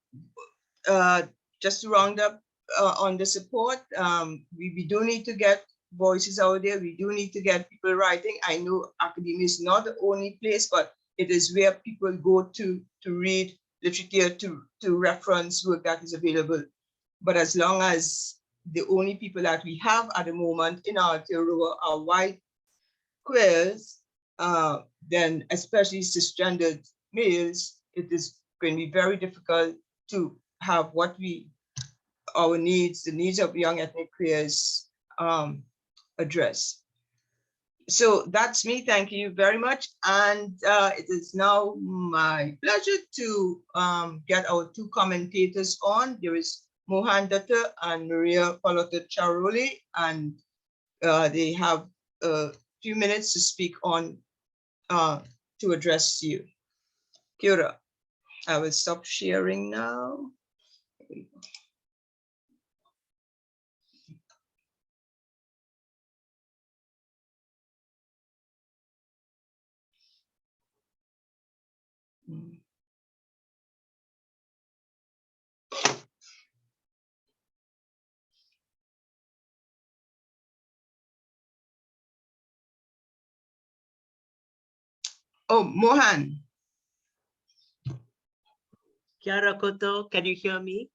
just to round up on the support, we do need to get voices out there. We do need to get people writing. I know academia is not the only place, but it is where people go to read literature, to reference work that is available. But as long as the only people that we have at the moment in Aotearoa are white queers, then especially cisgendered males, it is going to be very difficult to have our needs, the needs of young ethnic queers addressed. So that's me. Thank you very much. And it is now my pleasure to get our two commentators on. There is Mohan Datta and Maria Palota Charoli, and they have a few minutes to speak on, to address you. Kia ora. I will stop sharing now. Oh, Mohan. Kia ora koutou, can you hear me?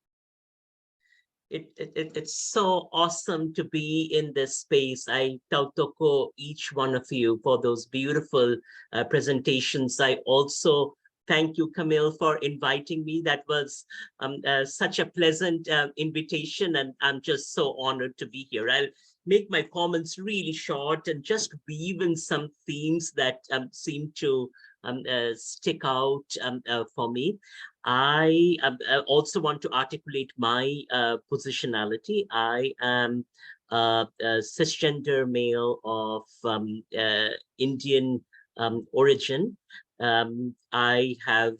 It's so awesome to be in this space. I tautoko each one of you for those beautiful presentations. I also thank you, Camille, for inviting me. That was such a pleasant invitation, and I'm just so honored to be here. I'll make my comments really short and just weave in some themes that seem to stick out for me. I also want to articulate my positionality. I am a cisgender male of Indian origin. I have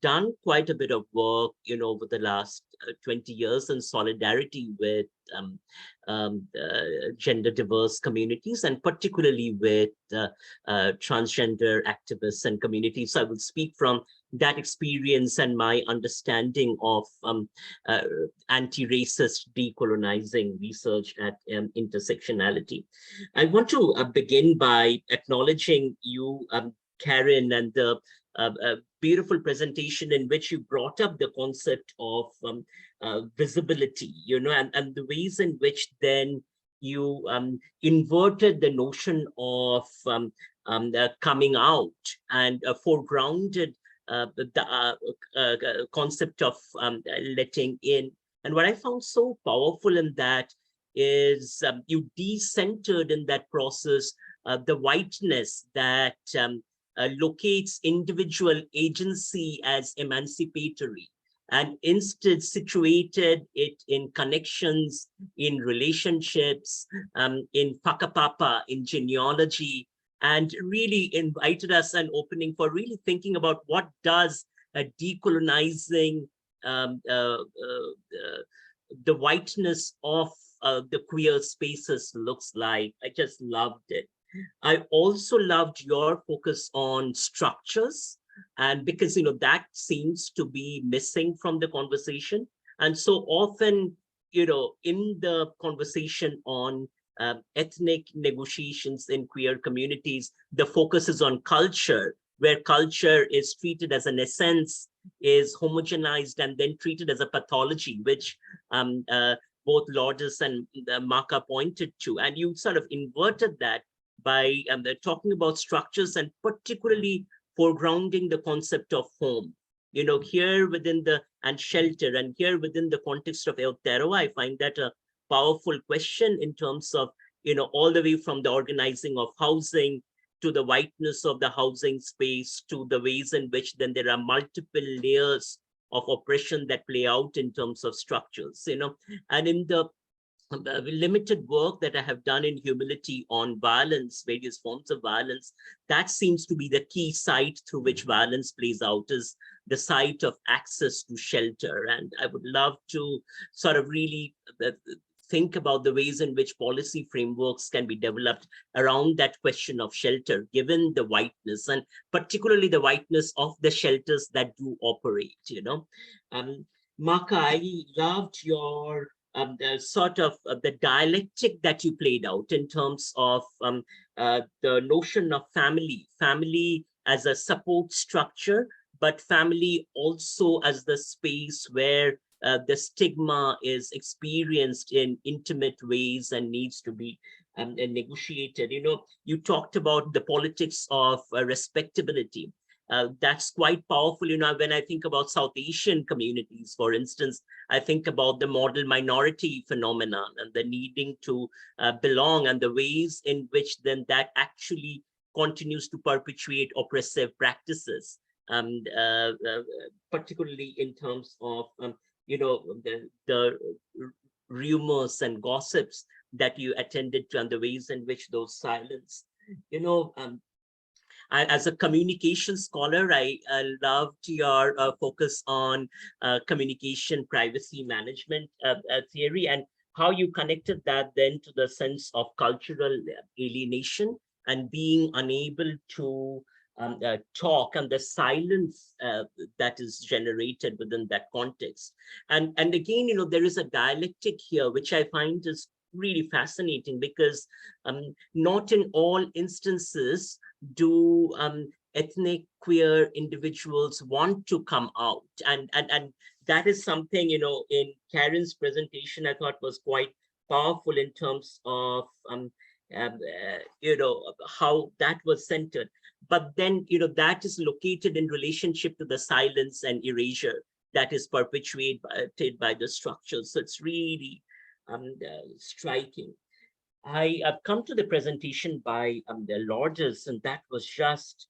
done quite a bit of work, over the last 20 years in solidarity with gender diverse communities, and particularly with transgender activists and communities. So I will speak from that experience and my understanding of anti-racist decolonizing research at intersectionality. I want to begin by acknowledging you, Karen, and the beautiful presentation in which you brought up the concept of visibility, and the ways in which then you inverted the notion of coming out and foregrounded the concept of letting in. And what I found so powerful in that is you decentered in that process the whiteness that locates individual agency as emancipatory, and instead situated it in connections, in relationships, in whakapapa, in genealogy, and really invited us an opening for really thinking about what does a decolonizing the whiteness of the queer spaces looks like. I just loved it. I also loved your focus on structures, and because that seems to be missing from the conversation. And so often, in the conversation on ethnic negotiations in queer communities, the focus is on culture, where culture is treated as an essence, is homogenized, and then treated as a pathology, which both Lourdes and Maka pointed to. And you sort of inverted that by talking about structures, and particularly foregrounding the concept of home. Here within and shelter, and here within the context of Aotearoa, I find that a powerful question in terms of, all the way from the organizing of housing to the whiteness of the housing space, to the ways in which then there are multiple layers of oppression that play out in terms of structures, and in the limited work that I have done in humility on violence, various forms of violence, that seems to be the key site through which violence plays out, is the site of access to shelter. And I would love to sort of really think about the ways in which policy frameworks can be developed around that question of shelter, given the whiteness, and particularly the whiteness of the shelters that do operate, Maka, I loved your the sort of the dialectic that you played out in terms of the notion of family as a support structure, but family also as the space where the stigma is experienced in intimate ways and needs to be negotiated. You know, you talked about the politics of respectability. That's quite powerful. You know, when I think about South Asian communities, for instance, I think about the model minority phenomenon and the needing to belong, and the ways in which then that actually continues to perpetuate oppressive practices, particularly in terms of, you know, the rumors and gossips that you attended to, and the ways in which those silence, you know, as a communication scholar, I loved your focus on communication privacy management theory, and how you connected that then to the sense of cultural alienation and being unable to talk, and the silence that is generated within that context. And again, you know, there is a dialectic here, which I find is really fascinating, because not in all instances do ethnic queer individuals want to come out, and that is something, you know, in Karen's presentation I thought was quite powerful in terms of you know, how that was centered. But then, you know, that is located in relationship to the silence and erasure that is perpetuated by the structures. So it's really striking. I have come to the presentation by the Liberators, and that was just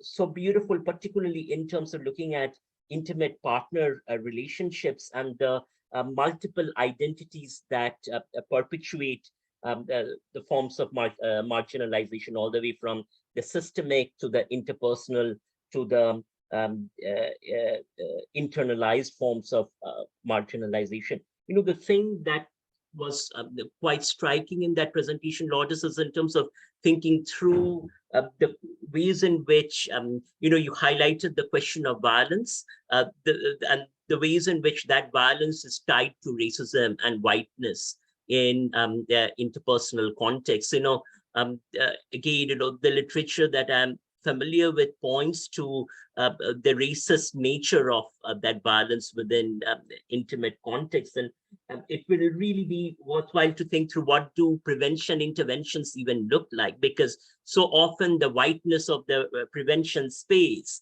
so beautiful, particularly in terms of looking at intimate partner relationships and the multiple identities that perpetuate the forms of marginalization, all the way from the systemic to the interpersonal to the internalized forms of marginalization. You know, the thing that was quite striking in that presentation, Lourdes, is in terms of thinking through the ways in which, you know, you highlighted the question of violence, and the ways in which that violence is tied to racism and whiteness in the interpersonal context. You know, again, you know, the literature that I'm familiar with points to the racist nature of that violence within intimate context. And it will really be worthwhile to think through what do prevention interventions even look like, because so often the whiteness of the prevention space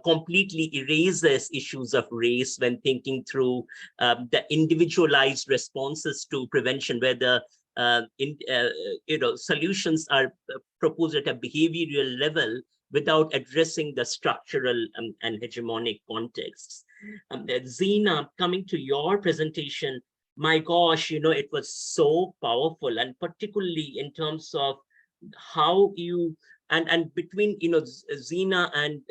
completely erases issues of race when thinking through the individualized responses to prevention, where the you know, solutions are proposed at a behavioral level without addressing the structural and hegemonic contexts. Zina, coming to your presentation, my gosh, you know, it was so powerful, and particularly in terms of how you, and between, you know, Zina and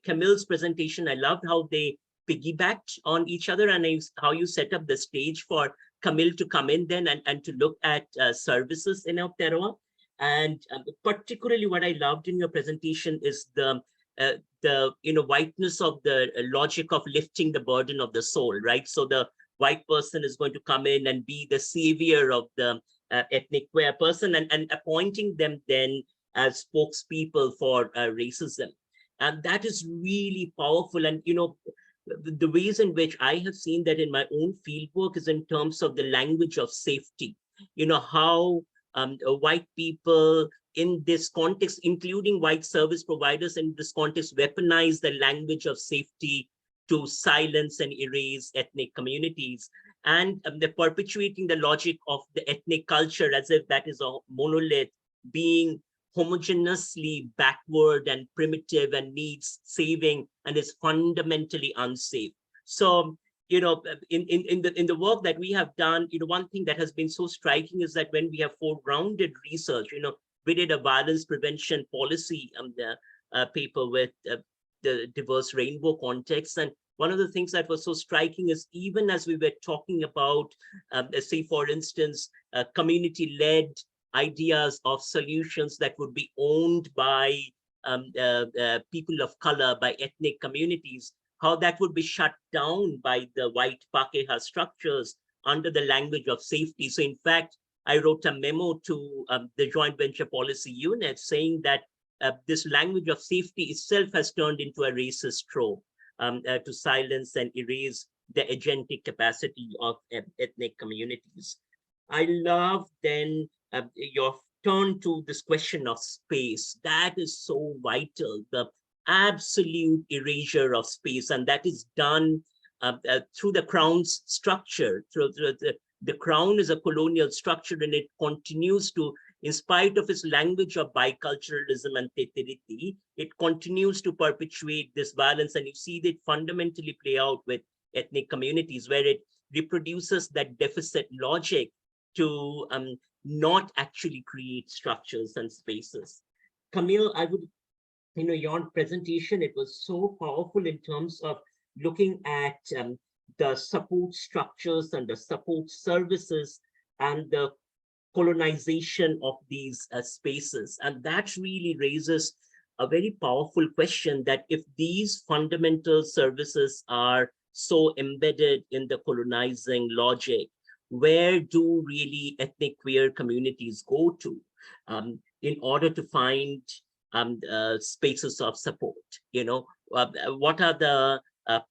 Camille's presentation, I loved how they piggybacked on each other, and how you set up the stage for Camille to come in then and to look at services in Aotearoa. And particularly what I loved in your presentation is the you know, whiteness of the logic of lifting the burden of the soul, right? So the white person is going to come in and be the savior of the ethnic queer person, and appointing them then as spokespeople for racism. And that is really powerful. And, you know, the ways in which I have seen that in my own fieldwork is in terms of the language of safety. You know, how white people in this context, including white service providers in this context, weaponize the language of safety to silence and erase ethnic communities. And they're perpetuating the logic of the ethnic culture as if that is a monolith, being homogeneously backward and primitive and needs saving and is fundamentally unsafe. So, you know, in the work that we have done, you know, one thing that has been so striking is that when we have foregrounded research, you know, we did a violence prevention policy paper with the diverse rainbow context. And one of the things that was so striking is, even as we were talking about, say, for instance, community-led ideas of solutions that would be owned by people of color, by ethnic communities, how that would be shut down by the white Pakeha structures under the language of safety. So in fact, I wrote a memo to the Joint Venture Policy Unit saying that this language of safety itself has turned into a racist trope to silence and erase the agentic capacity of ethnic communities. I love then your turn to this question of space. That is so vital, the absolute erasure of space, and that is done through the Crown's structure. Through the Crown is a colonial structure, and it continues to, in spite of its language of biculturalism and tetiriti, it continues to perpetuate this violence, and you see it fundamentally play out with ethnic communities, where it reproduces that deficit logic to not actually create structures and spaces. Camille, I would, your presentation, it was so powerful in terms of looking at the support structures and the support services and the colonization of these spaces. And that really raises a very powerful question, that if these fundamental services are so embedded in the colonizing logic, where do really ethnic queer communities go to in order to find spaces of support? What are the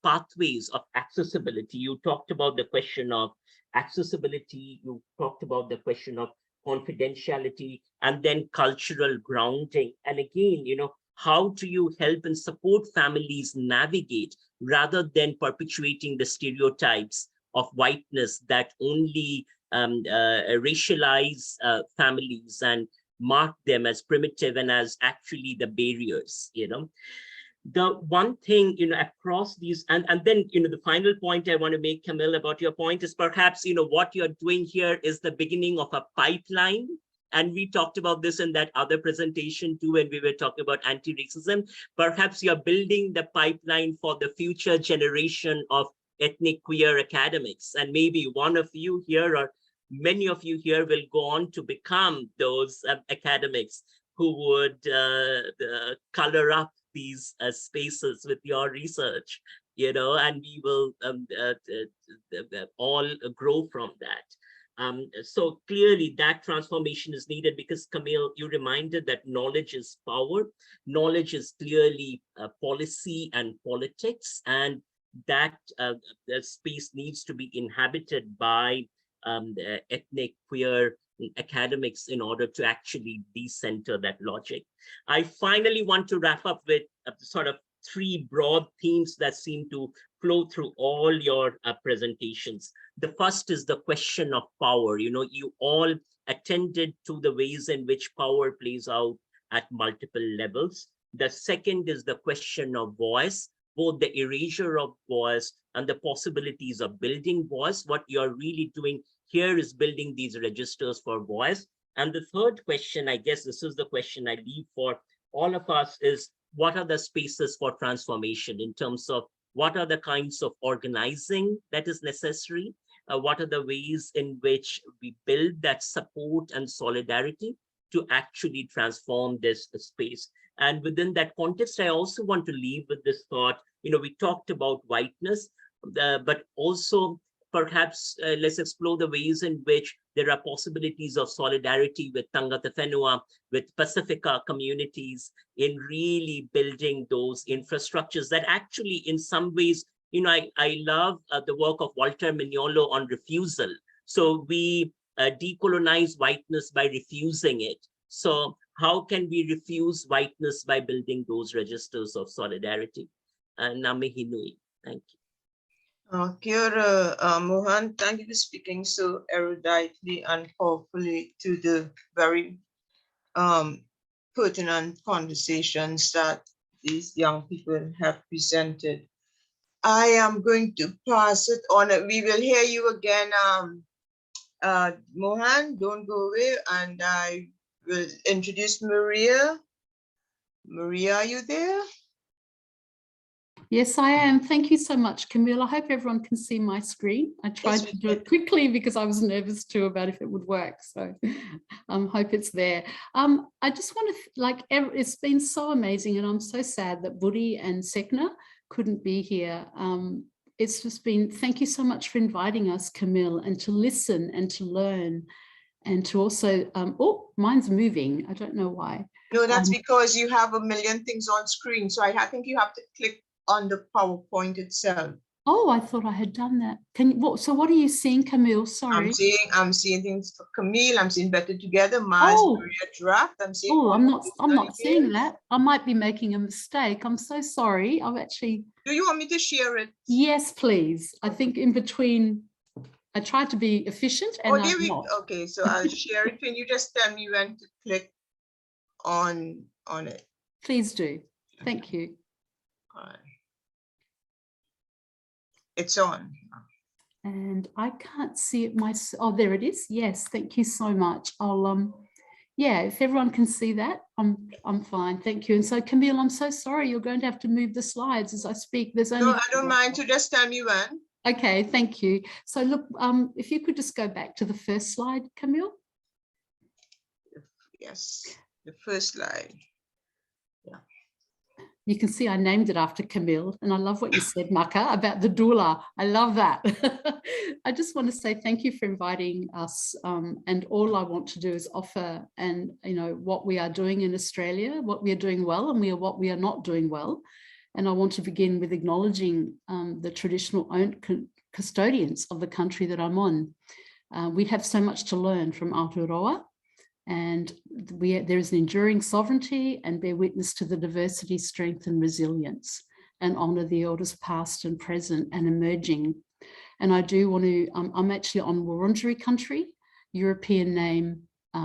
pathways of accessibility? You talked about the question of accessibility, you talked about the question of confidentiality, and then cultural grounding. And again, how do you help and support families navigate, rather than perpetuating the stereotypes of whiteness that only racialize families and mark them as primitive and as actually the barriers? The one thing, across these, and then, the final point I want to make, Camille, about your point is perhaps, what you're doing here is the beginning of a pipeline. And we talked about this in that other presentation too, when we were talking about anti-racism. Perhaps you're building the pipeline for the future generation of ethnic queer academics. And maybe one of you here, or many of you here, will go on to become those academics who would color up these spaces with your research, and we will all grow from that. So clearly that transformation is needed, because Camille, you reminded that knowledge is power. Knowledge is clearly policy and politics, and that the space needs to be inhabited by ethnic queer academics in order to actually decenter that logic. I finally want to wrap up with sort of three broad themes that seem to flow through all your presentations. The first is the question of power. You all attended to the ways in which power plays out at multiple levels. The second is the question of voice, both the erasure of voice and the possibilities of building voice. What you're really doing here is building these registers for voice. And the third question, I guess this is the question I leave for all of us, is what are the spaces for transformation in terms of what are the kinds of organizing that is necessary? What are the ways in which we build that support and solidarity to actually transform this space? And within that context, I also want to leave with this thought, we talked about whiteness, but also perhaps let's explore the ways in which there are possibilities of solidarity with Tangata Whenua, with Pacifica communities, in really building those infrastructures that actually, in some ways, I love the work of Walter Mignolo on refusal. So we decolonize whiteness by refusing it. So how can we refuse whiteness by building those registers of solidarity? Namihi nui. Thank you. Kia ora, Mohan, thank you for speaking so eruditely and powerfully to the very pertinent conversations that these young people have presented. I am going to pass it on. We will hear you again, Mohan, don't go away, and I will introduce Maria. Maria, are you there? Yes, I am. Thank you so much, Camille. I hope everyone can see my screen. I tried to do it quickly because I was nervous too about if it would work. So hope it's there. I just want to, it's been so amazing, and I'm so sad that Budi and Sekna couldn't be here. It's just been, thank you so much for inviting us, Camille, and to listen and to learn and to also, oh, mine's moving. I don't know why. No, that's because you have a million things on screen. So I think you have to click on the PowerPoint itself. Oh, I thought I had done that. Can you, so what are you seeing, Camille? Sorry. I'm seeing things for Camille. I'm seeing Better Together. Mine's career draft. I'm seeing. Oh, I'm not seeing that. I might be making a mistake. I'm so sorry. I've actually. Do you want me to share it? Yes, please. I think in between, I tried to be efficient and there I'm we not. Okay, so I'll share it. Can you just tell me when to click on it? Please do. Thank you. All right. It's on. And I can't see it myself. Oh, there it is. Yes, thank you so much. I'll yeah, if everyone can see that, I'm fine. Thank you. And so Camille, I'm so sorry. You're going to have to move the slides as I speak. There's only. No, I don't mind. So just tell me when. Okay, thank you. So look, if you could just go back to the first slide, Camille. Yes, the first slide. Yeah. You can see I named it after Camille, and I love what you said, Maka, about the doula. I love that. I just want to say thank you for inviting us, and all I want to do is offer and what we are doing in Australia, what we are doing well, and what we are not doing well. And I want to begin with acknowledging the traditional owned custodians of the country that I'm on. We have so much to learn from Aotearoa. And there is an enduring sovereignty and bear witness to the diversity, strength and resilience, and honour the elders past and present and emerging. And I do want to, I'm actually on Wurundjeri country, European name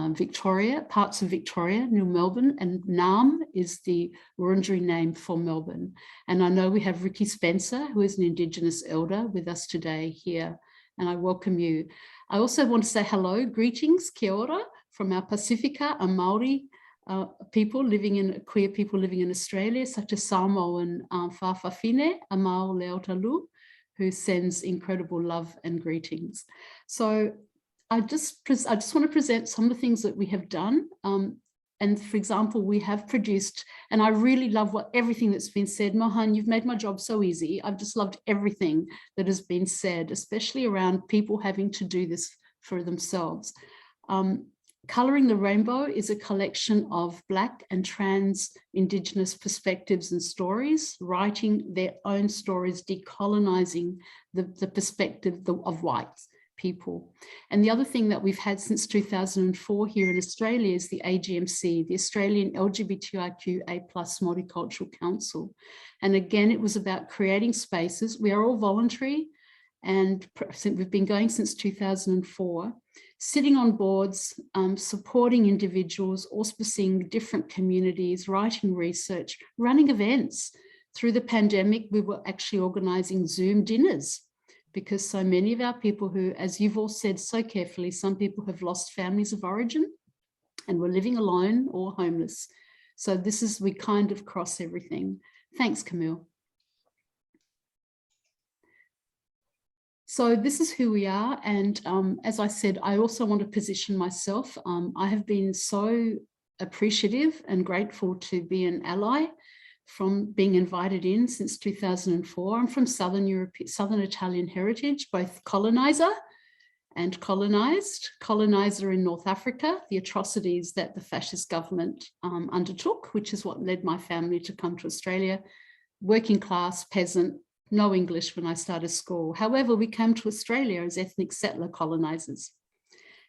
Victoria, parts of Victoria, New Melbourne, and Naarm is the Wurundjeri name for Melbourne. And I know we have Ricky Spencer, who is an Indigenous elder with us today here, and I welcome you. I also want to say hello, greetings, kia ora, from our Pacifica and Māori people living in, queer people living in Australia, such as Samoan Whawhawhine, Amau Leotalu, who sends incredible love and greetings. So I just want to present some of the things that we have done. And for example, we have produced, and I really love everything that's been said. Mohan, you've made my job so easy. I've just loved everything that has been said, especially around people having to do this for themselves. Colouring the Rainbow is a collection of Black and trans Indigenous perspectives and stories, writing their own stories, decolonising the perspective of white people. And the other thing that we've had since 2004 here in Australia is the AGMC, the Australian LGBTQIA+ Multicultural Council. And again, it was about creating spaces. We are all voluntary, and we've been going since 2004, sitting on boards, supporting individuals, auspicing different communities, writing research, running events. Through the pandemic, we were actually organising Zoom dinners, because so many of our people who, as you've all said so carefully, some people have lost families of origin and were living alone or homeless. So this is, we kind of cross everything. Thanks, Camille. So this is who we are. And as I said, I also want to position myself. I have been so appreciative and grateful to be an ally from being invited in since 2004. I'm from Southern Italian heritage, both colonizer and colonized. Colonizer in North Africa, the atrocities that the fascist government undertook, which is what led my family to come to Australia. Working class, peasant, no English when I started school. However, we came to Australia as ethnic settler colonizers,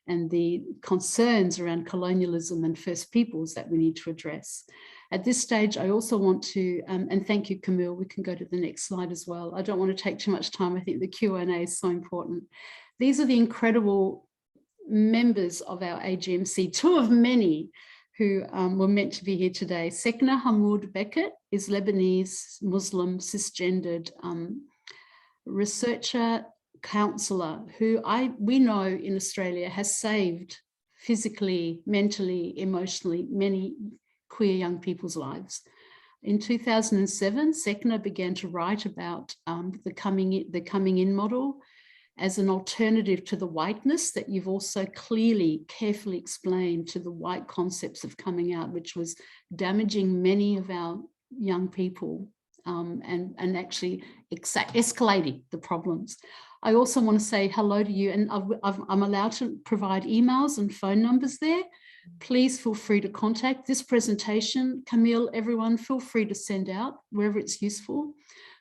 and the concerns around colonialism and First Peoples that we need to address. At this stage, I also want to, and thank you, Camille, we can go to the next slide as well. I don't want to take too much time. I think the Q&A is so important. These are the incredible members of our AGMC, two of many who were meant to be here today. Sekna Hamoud Beckett is Lebanese, Muslim, cisgendered researcher, counsellor, who we know in Australia has saved physically, mentally, emotionally, many queer young people's lives. In 2007, Sekna began to write about the coming in model as an alternative to the whiteness that you've also clearly, carefully explained, to the white concepts of coming out, which was damaging many of our young people and actually escalating the problems. I also want to say hello to you, and I'm allowed to provide emails and phone numbers there. Please feel free to contact this presentation. Camille, everyone, feel free to send out wherever it's useful.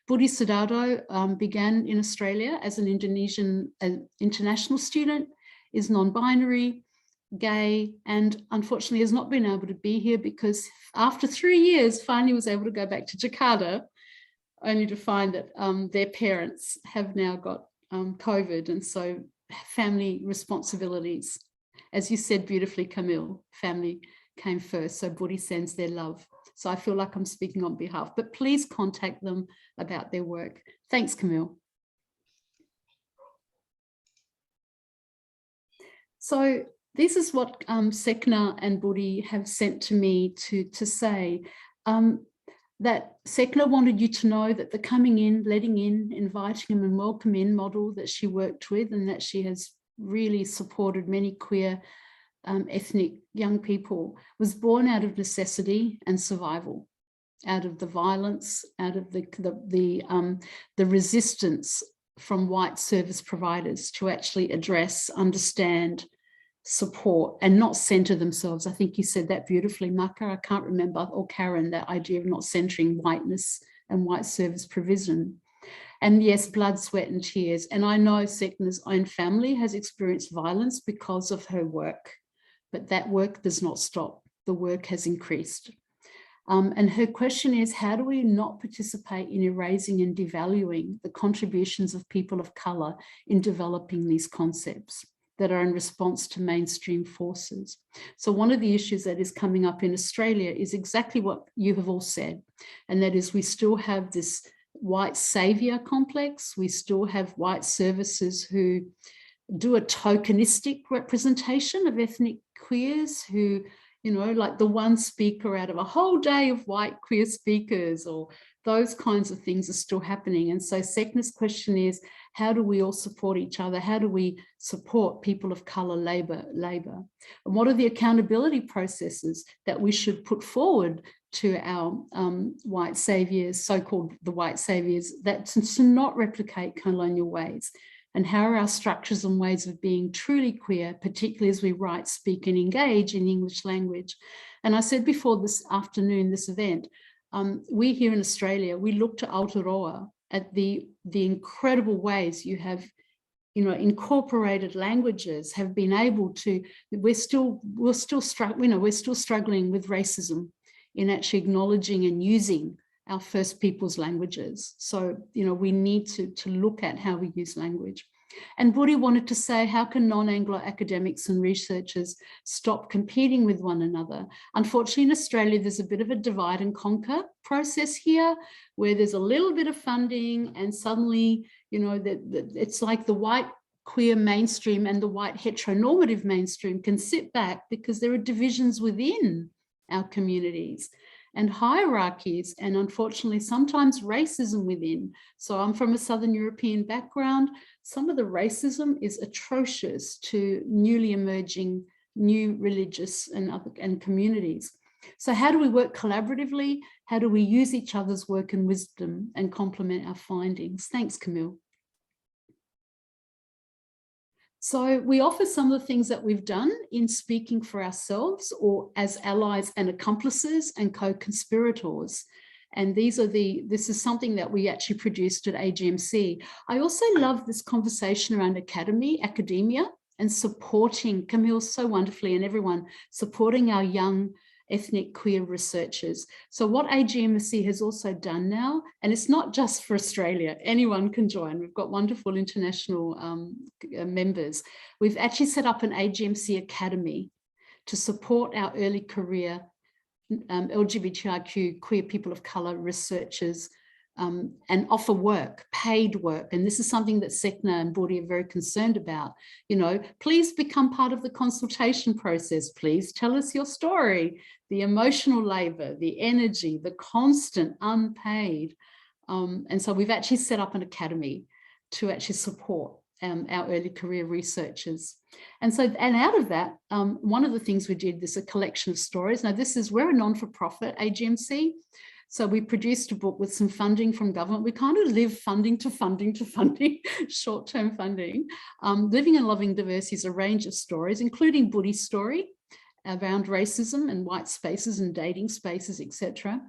Budi Sudarto began in Australia as an Indonesian international student, is non-binary, gay, and unfortunately has not been able to be here because after 3 years, finally was able to go back to Jakarta, only to find that their parents have now got COVID, and so family responsibilities. As you said beautifully, Camille, family came first, so Budi sends their love. So I feel like I'm speaking on behalf, but please contact them about their work. Thanks, Camille. So this is what Sekna and Budi have sent to me to say, that Sekna wanted you to know that the coming in, letting in, inviting them and welcome in model that she worked with, and that she has really supported many queer ethnic young people, was born out of necessity and survival, out of the violence, out of the resistance from white service providers to actually address, understand, support, and not center themselves. I think you said that beautifully, Maka. I can't remember, or Karen, that idea of not centering whiteness and white service provision. And yes, blood, sweat and tears. And I know Sekna's own family has experienced violence because of her work, but that work does not stop. The work has increased. And her question is, how do we not participate in erasing and devaluing the contributions of people of colour in developing these concepts that are in response to mainstream forces? So one of the issues that is coming up in Australia is exactly what you have all said, and that is we still have this white saviour complex. We still have white services who do a tokenistic representation of ethnic queers who, you know, like the one speaker out of a whole day of white queer speakers, or those kinds of things are still happening. And so Sekna's question is, how do we all support each other? How do we support people of colour labour? And what are the accountability processes that we should put forward to our white saviours, so-called the white saviours, that to not replicate colonial ways? And how are our structures and ways of being truly queer, particularly as we write, speak and engage in English language? And I said before this afternoon, this event, we here in Australia, we look to Aotearoa at the incredible ways you have, you know, incorporated languages, have been able to, we're still struggling with racism in actually acknowledging and using our First Peoples languages. So, you know, we need to look at how we use language. And Budi wanted to say, how can non-Anglo academics and researchers stop competing with one another? Unfortunately, in Australia, there's a bit of a divide and conquer process here, where there's a little bit of funding and suddenly, you know, it's like the white queer mainstream and the white heteronormative mainstream can sit back because there are divisions within our communities and hierarchies, and unfortunately sometimes racism within. So I'm from a Southern European background. Some of the racism is atrocious to newly emerging new religious and communities. So how do we work collaboratively? How do we use each other's work and wisdom and complement our findings? Thanks, Camille. So we offer some of the things that we've done in speaking for ourselves or as allies and accomplices and co-conspirators. And this is something that we actually produced at AGMC. I also love this conversation around academia and supporting, Camille so wonderfully, and everyone supporting our young ethnic queer researchers. So what AGMC has also done now, and it's not just for Australia, anyone can join. We've got wonderful international members. We've actually set up an AGMC Academy to support our early career LGBTQ queer people of colour researchers and offer work, paid work. And this is something that Sekna and Budi are very concerned about. You know, please become part of the consultation process. Please tell us your story, the emotional labour, the energy, the constant unpaid. And so we've actually set up an academy to actually support our early career researchers. And so, and out of that, one of the things we did is a collection of stories. Now we're a non-for-profit AGMC. So we produced a book with some funding from government. We kind of live funding to funding to funding, short-term funding. Living and Loving Diversity is a range of stories, including Buddhi's story around racism and white spaces and dating spaces, etc.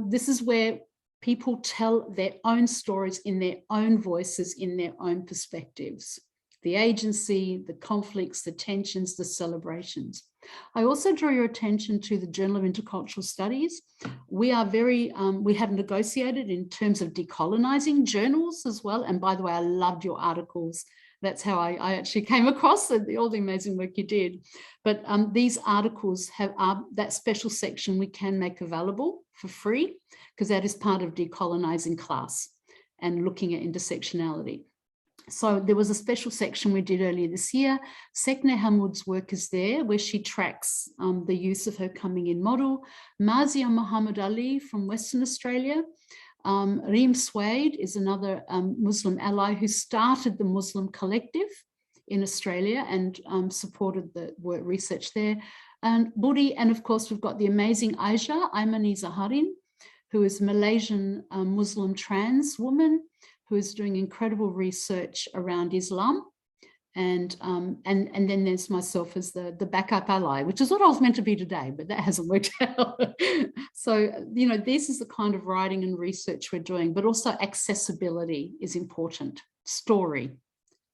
This is where people tell their own stories in their own voices, in their own perspectives. The agency, the conflicts, the tensions, the celebrations. I also draw your attention to the Journal of Intercultural Studies. We are very, we have negotiated in terms of decolonizing journals as well. And by the way, I loved your articles. That's how I actually came across all the amazing work you did. But these articles have that special section we can make available for free, because that is part of decolonizing class and looking at intersectionality. So there was a special section we did earlier this year. Sekne Hamoud's work is there, where she tracks the use of her coming in model. Mazia Muhammad Ali from Western Australia. Reem Swade is another Muslim ally who started the Muslim Collective in Australia and supported the work research there. And Budi, and of course we've got the amazing Aisha Aimani Zaharin, who is a Malaysian Muslim trans woman who is doing incredible research around Islam. And then there's myself as the backup ally, which is what I was meant to be today, but that hasn't worked out. So, you know, this is the kind of writing and research we're doing, but also accessibility is important. Story,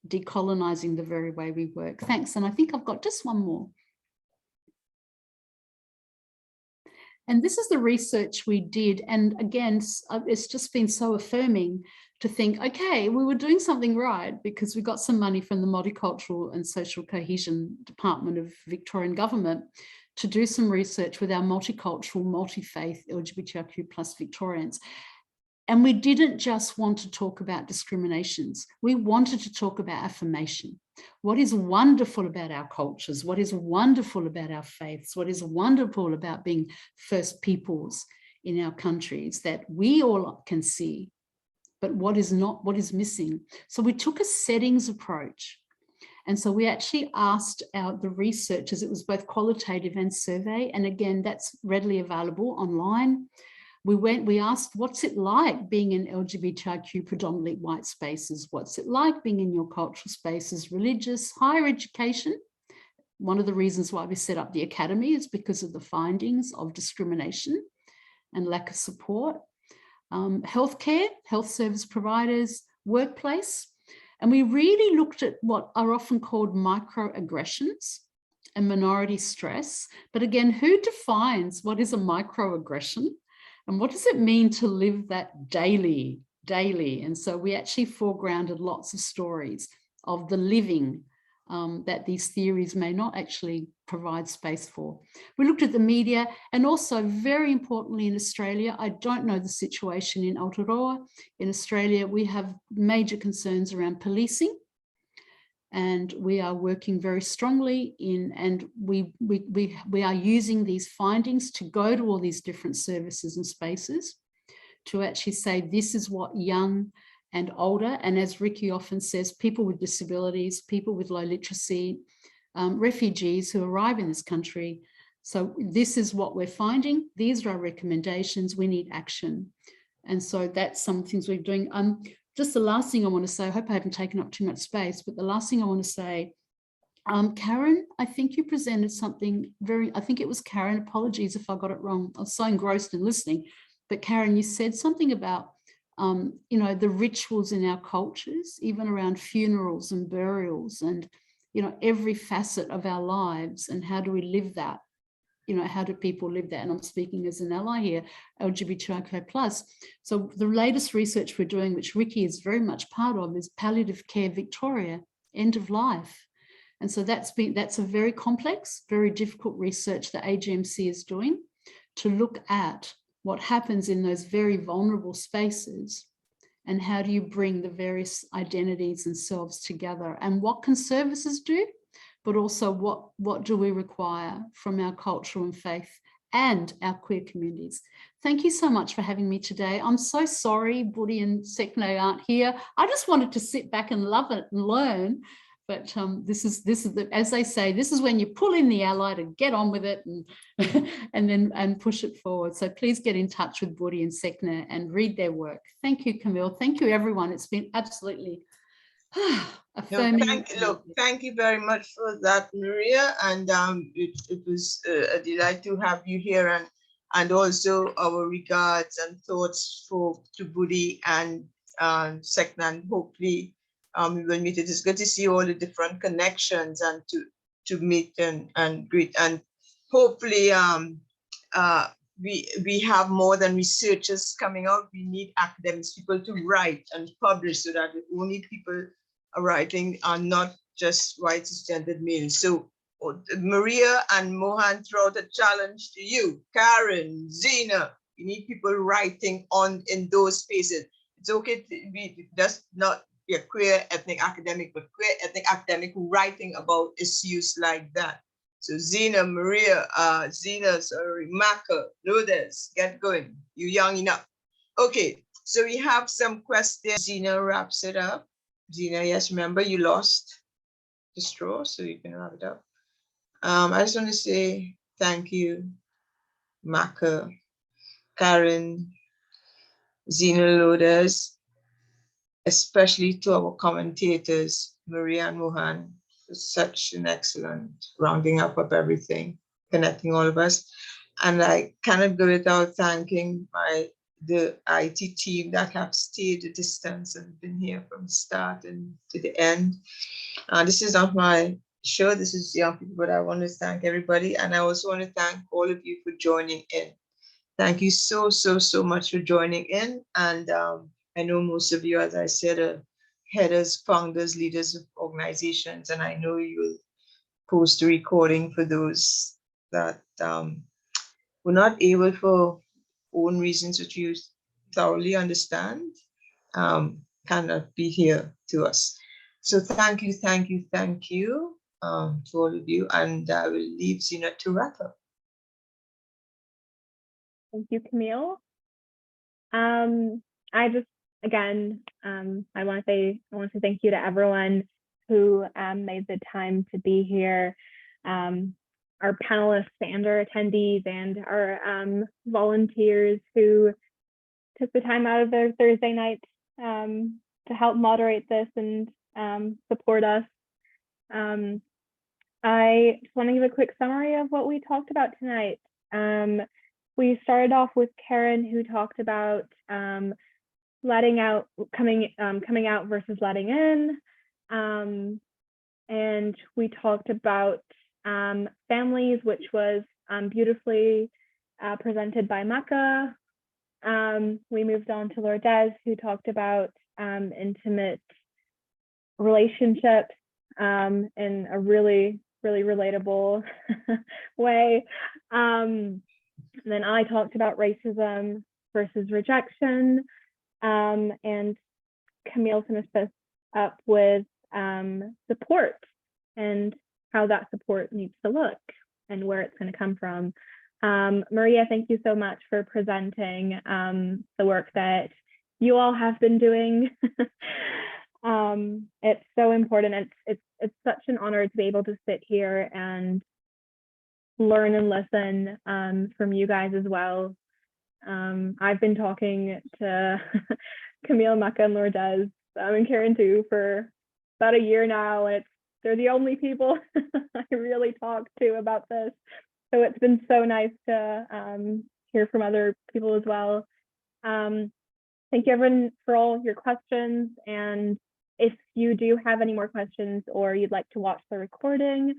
decolonizing the very way we work. Thanks. And I think I've got just one more. And this is the research we did. And again, it's just been so affirming to think, okay, we were doing something right because we got some money from the Multicultural and Social Cohesion Department of Victorian Government to do some research with our multicultural, multi-faith LGBTQ plus Victorians. And we didn't just want to talk about discriminations. We wanted to talk about affirmation. What is wonderful about our cultures? What is wonderful about our faiths? What is wonderful about being first peoples in our countries that we all can see, but what is not, what is missing? So we took a settings approach. And so we actually asked the researchers, it was both qualitative and survey. And again, that's readily available online. We asked, what's it like being in LGBTQ predominantly white spaces? What's it like being in your cultural spaces, religious, higher education? One of the reasons why we set up the academy is because of the findings of discrimination and lack of support. Healthcare, health service providers, workplace. And we really looked at what are often called microaggressions and minority stress. But again, who defines what is a microaggression? And what does it mean to live that daily? And so we actually foregrounded lots of stories of the living that these theories may not actually provide space for. We looked at the media, and also very importantly in Australia, I don't know the situation in Aotearoa. In Australia, we have major concerns around policing, and we are working very strongly in, and we are using these findings to go to all these different services and spaces to actually say, this is what young and older, and as Ricky often says, people with disabilities, people with low literacy, refugees who arrive in this country. So this is what we're finding. These are our recommendations. We need action. And so that's some things we're doing. Just the last thing I want to say, I hope I haven't taken up too much space, but the last thing I want to say, Karen, I think you presented something I think it was Karen, apologies if I got it wrong. I was so engrossed in listening, but Karen, you said something about you know, the rituals in our cultures, even around funerals and burials and, you know, every facet of our lives, and how do we live that? You know, how do people live that? And I'm speaking as an ally here, LGBTQ+. So the latest research we're doing, which Ricky is very much part of, is palliative care Victoria, end of life. And so that's a very complex, very difficult research that AGMC is doing to look at what happens in those very vulnerable spaces, and how do you bring the various identities and selves together, and what can services do, but also what do we require from our cultural and faith and our queer communities. Thank you so much for having me today. I'm so sorry Budi and Sekne aren't here. I just wanted to sit back and love it and learn. But this is as they say, this is when you pull in the ally to get on with it and push it forward. So please get in touch with Budi and Sekna and read their work. Thank you, Camille. Thank you, everyone. It's been absolutely affirming. Thank you very much for that, Maria. And it was a delight to have you here, and also our regards and thoughts to Budi and Sekna, and hopefully we will meet. It is good to see all the different connections and to meet and greet, and hopefully we have more than researchers coming out. We need academics, people to write and publish, so that only people are writing are not just white cisgendered males. So Maria and Mohan throw out a challenge to you, Karen, Zena. We need people writing in those spaces. It's okay to be just not be a queer ethnic academic, but queer ethnic academic writing about issues like that. So Zena, Maria, Maka, Lourdes, get going. You're young enough. Okay, so we have some questions. Zena wraps it up. Zena, yes, remember you lost the straw, so you can wrap it up. I just want to say thank you, Maka, Karen, Zena, Lourdes, especially to our commentators, Maria and Mohan, for such an excellent rounding up of everything, connecting all of us. And I cannot go without thanking the IT team that have stayed the distance and been here from the start and to the end. This is not my show, this is young people, but I want to thank everybody. And I also want to thank all of you for joining in. Thank you so much for joining in. And I know most of you, as I said, are headers, founders, leaders of organizations, and I know you will post a recording for those that were not able for own reasons which you thoroughly understand, cannot be here to us. So thank you to all of you, and I will leave Zena to wrap up. Thank you, Camille. I just, again, I want to say thank you to everyone who made the time to be here. Our panelists and our attendees and our volunteers who took the time out of their Thursday night to help moderate this and support us. I just want to give a quick summary of what we talked about tonight. We started off with Karen, who talked about letting out, coming out versus letting in. And we talked about families, which was beautifully presented by Maka. We moved on to Lourdes, who talked about intimate relationships in a really relatable way. Then I talked about racism versus rejection, and Camille finished this up with support and how that support needs to look and where it's going to come from. Maria, thank you so much for presenting the work that you all have been doing. It's so important. It's such an honor to be able to sit here and learn and listen from you guys as well. I've been talking to Camille, Maka, and Lourdes, and Karen too, for about a year now. They're the only people I really talk to about this. So it's been so nice to hear from other people as well. Thank you everyone for all your questions. And if you do have any more questions or you'd like to watch the recording,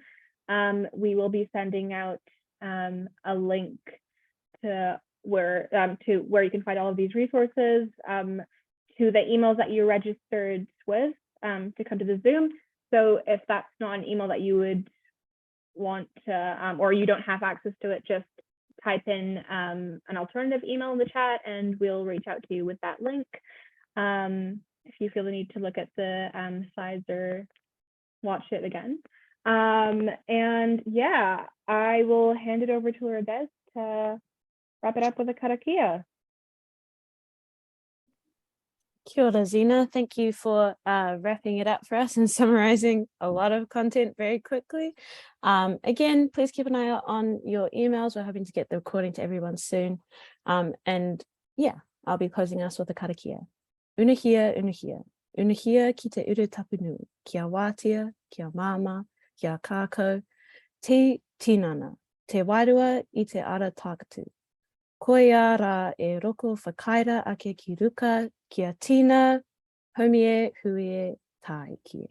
we will be sending out a link to where you can find all of these resources, to the emails that you registered with to come to the Zoom. So if that's not an email that you would want to, or you don't have access to it, just type in an alternative email in the chat and we'll reach out to you with that link. If you feel the need to look at the slides or watch it again. And yeah, I will hand it over to Lourdes to wrap it up with a karakia. Kia ora, Zena. Thank you for wrapping it up for us and summarizing a lot of content very quickly. Again, please keep an eye out on your emails. We're hoping to get the recording to everyone soon. And yeah, I'll be closing us with a karakia. Unahia, unahia. Unahia ki te uru tapunu. Kia wātia, kia māma, kia kākau. Te tinana. Te wairua I te ara tākatu. Koia rā e roko whakaira ake ki ruka, kia tina, homie, huie, tai kie.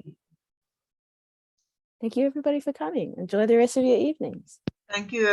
Thank you everybody for coming. Enjoy the rest of your evenings. Thank you,